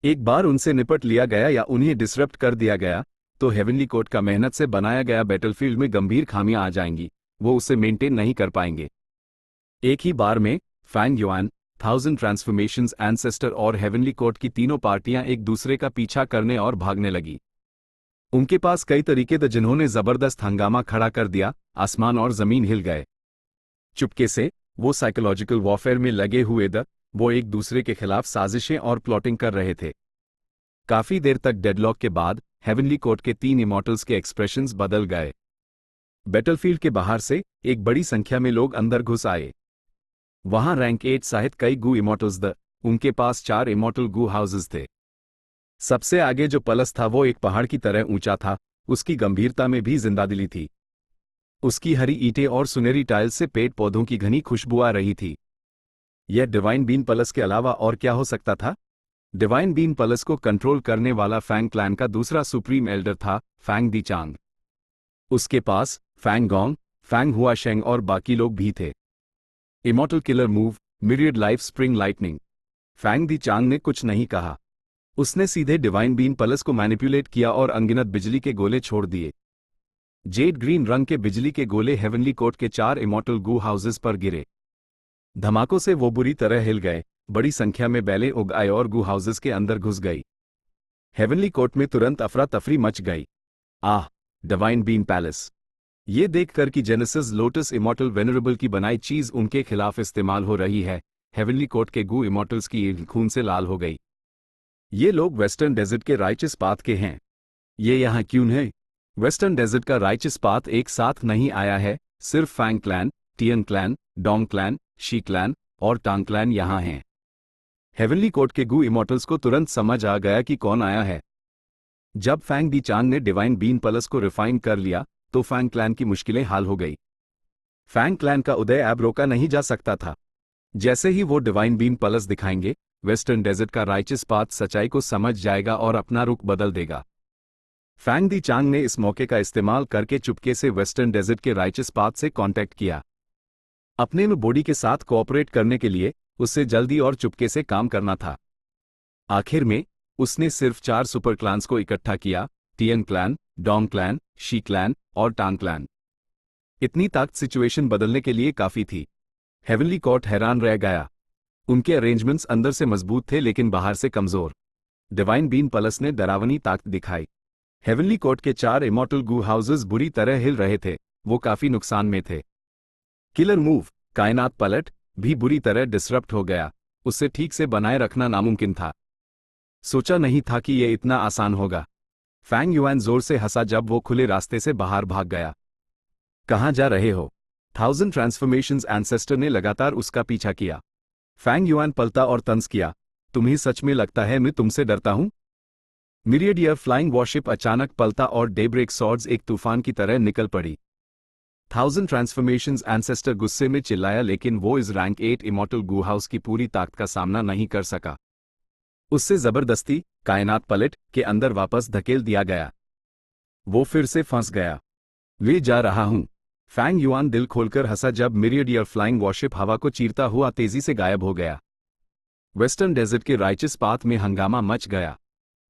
एक बार उनसे निपट लिया गया या उन्हें डिसरप्ट कर दिया गया, तो हेवनली कोर्ट का मेहनत से बनाया गया बैटलफील्ड में गंभीर खामियां आ जाएंगी, वो उसे मेंटेन नहीं कर पाएंगे। एक ही बार में फैंग युआन, 1000 ट्रांसफॉर्मेशंस एंसेस्टर और हेवनली कोर्ट की तीनों पार्टियां एक दूसरे का पीछा करने और भागने लगी। उनके पास कई तरीके थे जिन्होंने जबरदस्त हंगामा खड़ा कर दिया, आसमान और जमीन हिल गए। चुपके से वो साइकोलॉजिकल वॉरफेयर में लगे हुए वो एक दूसरे के खिलाफ साजिशें और प्लॉटिंग कर रहे थे। काफी देर तक डेडलॉक के बाद हेवनली कोर्ट के 3 इमॉर्टल्स के एक्सप्रेशंस बदल गए। बैटलफील्ड के बाहर से एक बड़ी संख्या में लोग अंदर घुस आए। वहां रैंक 8 सहित कई गू इमॉर्टल्स उनके पास 4 इमॉर्टल गू हाउसेस थे। सबसे आगे जो पलस था वो एक पहाड़ की तरह ऊंचा था, उसकी गंभीरता में भी जिंदादिली थी। उसकी हरी ईंटें और सुनहरी टाइल्स से पेड़ पौधों की घनी खुशबू आ रही थी। यह डिवाइन बीन पलस के अलावा और क्या हो सकता था? डिवाइन बीन पलस को कंट्रोल करने वाला फैंग क्लैन का दूसरा सुप्रीम एल्डर था, फैंग दी चांग। उसके पास फैंग गोंग, फैंग हुआशेंग और बाकी लोग भी थे। Immortal killer move, myriad life spring lightning. Fang Di Chang ने कुछ नहीं कहा। उसने सीधे डिवाइन बीन पलस को मैनिपुलेट किया और अनगिनत बिजली के गोले छोड़ दिए। जेड ग्रीन रंग के बिजली के गोले हेवनली कोर्ट के 4 इमॉर्टल गू हाउसेस पर गिरे। धमाकों से वो बुरी तरह हिल गए, बड़ी संख्या में बैलें उग आए और गू हाउसेस के अंदर घुस गई। हेवनली कोर्ट में तुरंत अफरा तफरी मच गई। आह, डिवाइन बीन पैलेस। ये देखकर कि जेनेसिस लोटस इमॉर्टल वेनरेबल की बनाई चीज उनके खिलाफ इस्तेमाल हो रही है, हेवनली कोर्ट के गू इमॉर्टल्स की ईंट खून से लाल हो गई। ये लोग वेस्टर्न डेजर्ट के राइचस पाथ के हैं। ये यहाँ क्यों है? वेस्टर्न डेजर्ट का राइचस पाथ एक साथ नहीं आया है, सिर्फ Fang clan, Tian clan, Dong clan, Shi clan और टांग क्लैन यहाँ हैं। हेवनली कोर्ट के गू इमॉर्टल्स को तुरंत समझ आ गया कि कौन आया है। जब फैंग दी चांग ने डिवाइन बीन पलस को रिफाइन कर लिया, तो फैंग क्लैन की मुश्किलें हाल हो गई। फैंग क्लैन का उदय अब रोका नहीं जा सकता था। जैसे ही वो डिवाइन बीन पलस दिखाएंगे, वेस्टर्न डेजर्ट का राइचस पाथ सच्चाई को समझ जाएगा और अपना रुख बदल देगा। फैंग दी चांग ने इस मौके का इस्तेमाल करके चुपके से वेस्टर्न डेजर्ट के राइचस पाथ से कांटेक्ट किया। अपने में बॉडी के साथ कोऑपरेट करने के लिए उससे जल्दी और चुपके से काम करना था। आखिर में उसने सिर्फ 4 सुपर क्लैन्स को इकट्ठा किया, Tian clan, Dong clan, Shi clan और टांग क्लैन। इतनी ताकत सिचुएशन बदलने के लिए काफी थी। हेवनली कोर्ट हैरान रह गया। उनके अरेंजमेंट्स अंदर से मजबूत थे लेकिन बाहर से कमजोर। डिवाइन बीन पलस ने डरावनी ताकत दिखाई। हेवनली कोर्ट के 4 इमॉर्टल गू हाउसेस बुरी तरह हिल रहे थे, वो काफी नुकसान में थे। किलर मूव, कायनात पलट, भी बुरी तरह डिसरप्ट हो गया, उसे ठीक से बनाए रखना नामुमकिन था। सोचा नहीं था कि यह इतना आसान होगा। फैंग युआन जोर से हंसा जब वो खुले रास्ते से बाहर भाग गया। कहाँ जा रहे हो? 1000 ट्रांसफॉर्मेशंस एंसेस्टर ने लगातार उसका पीछा किया। फैंग युआन पलटा और तंज किया, तुम्हें सच में लगता है मैं तुमसे डरता हूं? मिरियड एयर फ्लाइंग वॉरशिप अचानक पलटा और डेब्रेक सॉर्ड्स एक तूफान की तरह निकल पड़ी। 1000 ट्रांसफॉर्मेशंस एंसेस्टर गुस्से में चिल्लाया, लेकिन वो इस रैंक 8 इमॉर्टल गूहाउस की पूरी ताकत का सामना नहीं कर सका। उससे जबरदस्ती कायनात पलट के अंदर वापस धकेल दिया गया। वो फिर से फंस गया। ले जा रहा हूं। फैंग युआन दिल खोलकर हंसा जब मिरियड एयर फ्लाइंग वॉरशिप हवा को चीरता हुआ तेजी से गायब हो गया। वेस्टर्न डेजर्ट के राइचस पाथ में हंगामा मच गया।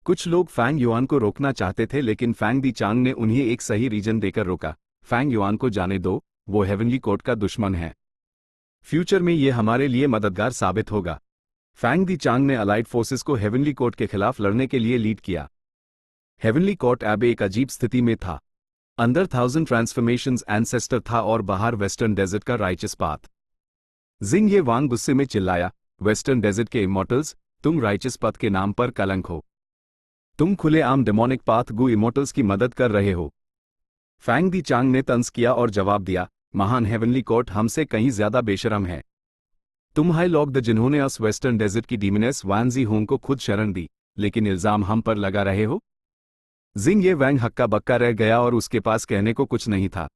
कुछ लोग फैंग युआन को रोकना चाहते थे, लेकिन फैंग दी चांग ने उन्हें एक सही रीजन देकर रोका। फैंग युआन को जाने दो, वो हेवनली कोर्ट का दुश्मन है। फ्यूचर में ये हमारे लिए मददगार साबित होगा। फैंग दी चांग ने अलाइड फोर्सेस को हेवनली कोर्ट के खिलाफ लड़ने के लिए लीड किया। हेवनली कोर्ट अब एक अजीब स्थिति में था। अंदर 1000 ट्रांसफॉर्मेशंस एंसेस्टर था और बाहर वेस्टर्न डेजर्ट का राइचस पाथ। जिंग ये वांग गुस्से में चिल्लाया, वेस्टर्न डेजर्ट के इमॉर्टल्स, तुम राइचस पथ के नाम पर कलंक हो। तुम खुलेआम डेमोनिक पाथ गु इमॉर्टल्स की मदद कर रहे हो। फैंग दी चांग ने तंज किया और जवाब दिया, महान हेवनली कोर्ट हमसे कहीं ज्यादा बेशरम है। तुम हाई लॉग द जिन्होंने अस वेस्टर्न डेजर्ट की डीमिनेस वान जी होंग को खुद शरण दी, लेकिन इल्जाम हम पर लगा रहे हो। जिंग ये वैंग हक्का बक्का रह गया और उसके पास कहने को कुछ नहीं था।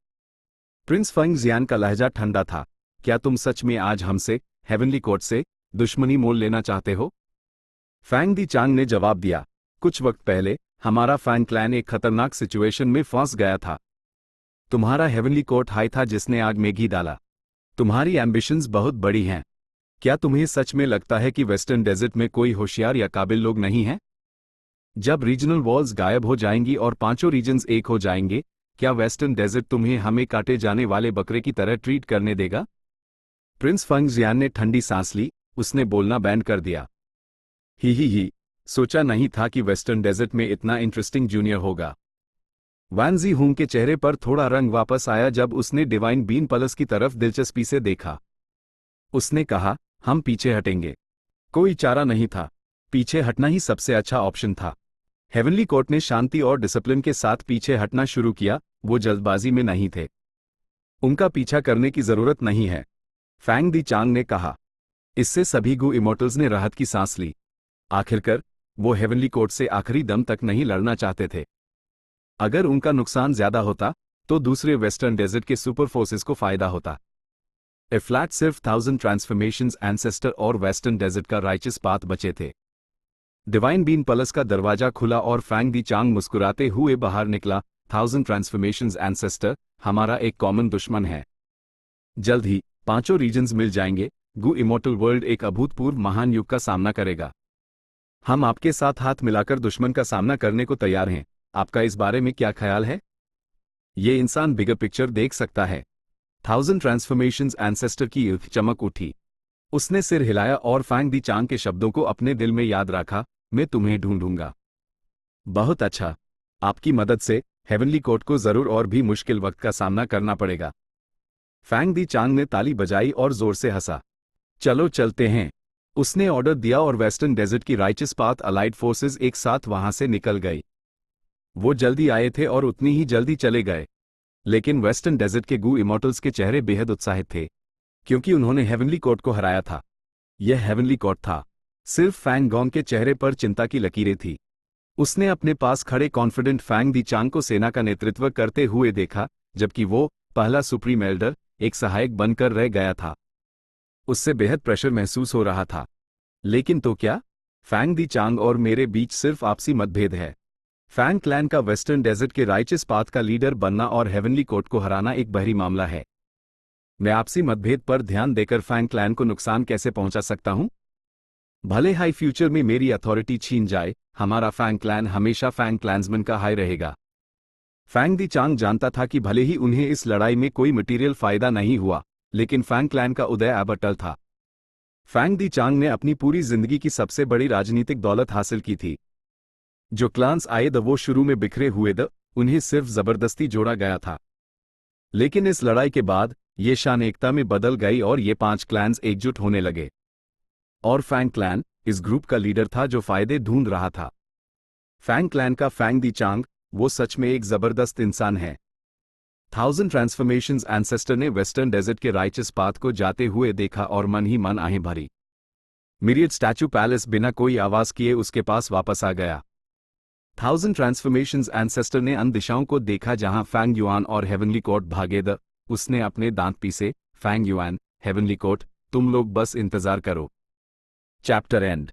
प्रिंस फंग जियान का लहजा ठंडा था। क्या तुम सच में आज हमसे, हेवनली कोर्ट से, दुश्मनी मोल लेना चाहते हो? फैंग दी चांग ने जवाब दिया, कुछ वक्त पहले हमारा फैंग क्लैन एक खतरनाक सिचुएशन में फंस गया था। तुम्हारा हेवनली कोर्ट हाई था जिसने आग में घी डाला। तुम्हारी एम्बिशंस बहुत बड़ी हैं। क्या तुम्हें सच में लगता है कि वेस्टर्न डेजर्ट में कोई होशियार या काबिल लोग नहीं हैं? जब रीजनल वॉल्स गायब हो जाएंगी और पांचों रीजन्स एक हो जाएंगे, क्या वेस्टर्न डेजर्ट तुम्हें हमें काटे जाने वाले बकरे की तरह ट्रीट करने देगा? प्रिंस फंग जियान ने ठंडी सांस ली, उसने बोलना बैंड कर दिया। ही, सोचा नहीं था कि वेस्टर्न डेजर्ट में इतना इंटरेस्टिंग जूनियर होगा। वान जी हुंग के चेहरे पर थोड़ा रंग वापस आया जब उसने डिवाइन बीन पलस की तरफ दिलचस्पी से देखा। उसने कहा, हम पीछे हटेंगे। कोई चारा नहीं था। पीछे हटना ही सबसे अच्छा ऑप्शन था। हेवनली कोर्ट ने शांति और डिसिप्लिन के साथ पीछे हटना शुरू किया, वो जल्दबाजी में नहीं थे। उनका पीछा करने की जरूरत नहीं है, फैंग दी चांग ने कहा। इससे सभी गु इमॉर्टल्स ने राहत की सांस ली। आखिरकार वो हेवनली कोर्ट से आखिरी दम तक नहीं लड़ना चाहते थे। अगर उनका नुकसान ज्यादा होता तो दूसरे वेस्टर्न डेजर्ट के सुपर फोर्सेस को फायदा होता। ए फ्लैट सिर्फ 1000 ट्रांसफॉर्मेशंस एंसेस्टर और वेस्टर्न डेजर्ट का राइचस पाथ बचे थे। डिवाइन बीन पलस का दरवाजा खुला और फैंग दी चांग मुस्कुराते हुए बाहर निकला। 1000 ट्रांसफॉर्मेशंस एंसेस्टर, हमारा एक कॉमन दुश्मन है। जल्द ही पांचों रीजन्स मिल जाएंगे। गु इमॉर्टल वर्ल्ड एक अभूतपूर्व महान युग का सामना करेगा। हम आपके साथ हाथ मिलाकर दुश्मन का सामना करने को तैयार हैं। आपका इस बारे में क्या ख्याल है? ये इंसान बिगर पिक्चर देख सकता है। 1000 ट्रांसफॉर्मेशंस एंसेस्टर की चमक उठी। उसने सिर हिलाया और फैंग दी चांग के शब्दों को अपने दिल में याद रखा, मैं तुम्हें ढूंढूंगा। बहुत अच्छा। आपकी मदद से हेवनली कोर्ट को जरूर और भी मुश्किल वक्त का सामना करना पड़ेगा। फैंग दी चांग ने ताली बजाई और जोर से हंसा। चलो चलते हैं, उसने ऑर्डर दिया और वेस्टर्न डेजर्ट की राइचस पाथ अलाइड फोर्सेस एक साथ वहां से निकल गई। वो जल्दी आए थे और उतनी ही जल्दी चले गए, लेकिन वेस्टर्न डेजर्ट के गु इमॉर्टल्स के चेहरे बेहद उत्साहित थे, क्योंकि उन्होंने हेवनली कोर्ट को हराया था। यह हेवनली कोर्ट था। सिर्फ फैंग गोंग के चेहरे पर चिंता की लकीरें थी। उसने अपने पास खड़े कॉन्फिडेंट फैंग दी चांग को सेना का नेतृत्व करते हुए देखा, जबकि वो पहला सुप्रीम एल्डर एक सहायक बनकर रह गया था। उससे बेहद प्रेशर महसूस हो रहा था। लेकिन तो क्या? फैंग दी चांग और मेरे बीच सिर्फ आपसी मतभेद है। फैंग क्लैन का वेस्टर्न डेजर्ट के राइचस पाथ का लीडर बनना और हेवनली कोर्ट को हराना एक बहरी मामला है। मैं आपसी मतभेद पर ध्यान देकर फैंग क्लैन को नुकसान कैसे पहुंचा सकता हूं? भले हाई फ्यूचर में मेरी अथॉरिटी छीन जाए, हमारा फैंग क्लैन हमेशा फैंग क्लैंसमैन का हाई रहेगा। फैंग दी चांग जानता था कि भले ही उन्हें इस लड़ाई में कोई मटीरियल फायदा नहीं हुआ, लेकिन फैंग क्लैन का उदय अब अटल था। फैंग दी चांग ने अपनी पूरी जिंदगी की सबसे बड़ी राजनीतिक दौलत हासिल की थी। जो क्लान्स आए द वो शुरू में बिखरे हुए द, उन्हें सिर्फ जबरदस्ती जोड़ा गया था। लेकिन इस लड़ाई के बाद ये शान एकता में बदल गई और ये 5 क्लैन्स एकजुट होने लगे। और फैंग क्लैन इस ग्रुप का लीडर था जो फायदे ढूंढ रहा था। फैंग क्लैन का फैंग दी चांग वो सच में एक जबरदस्त इंसान है। 1000 ट्रांसफॉर्मेशंस एंसेस्टर ने वेस्टर्न डेजर्ट के राइचस पाथ को जाते हुए देखा और मन ही मन आहें भरी। मिरियड स्टैचू पैलेस बिना कोई आवाज किए उसके पास वापस आ गया। 1000 ट्रांसफॉर्मेशंस एंसेस्टर ने अन दिशाओं को देखा जहां फैंग युआन और हेवनली कोर्ट भागे द उसने अपने दांत पीसे, फैंग युआन, हेवनली कोर्ट, तुम लोग बस इंतजार करो। Chapter and.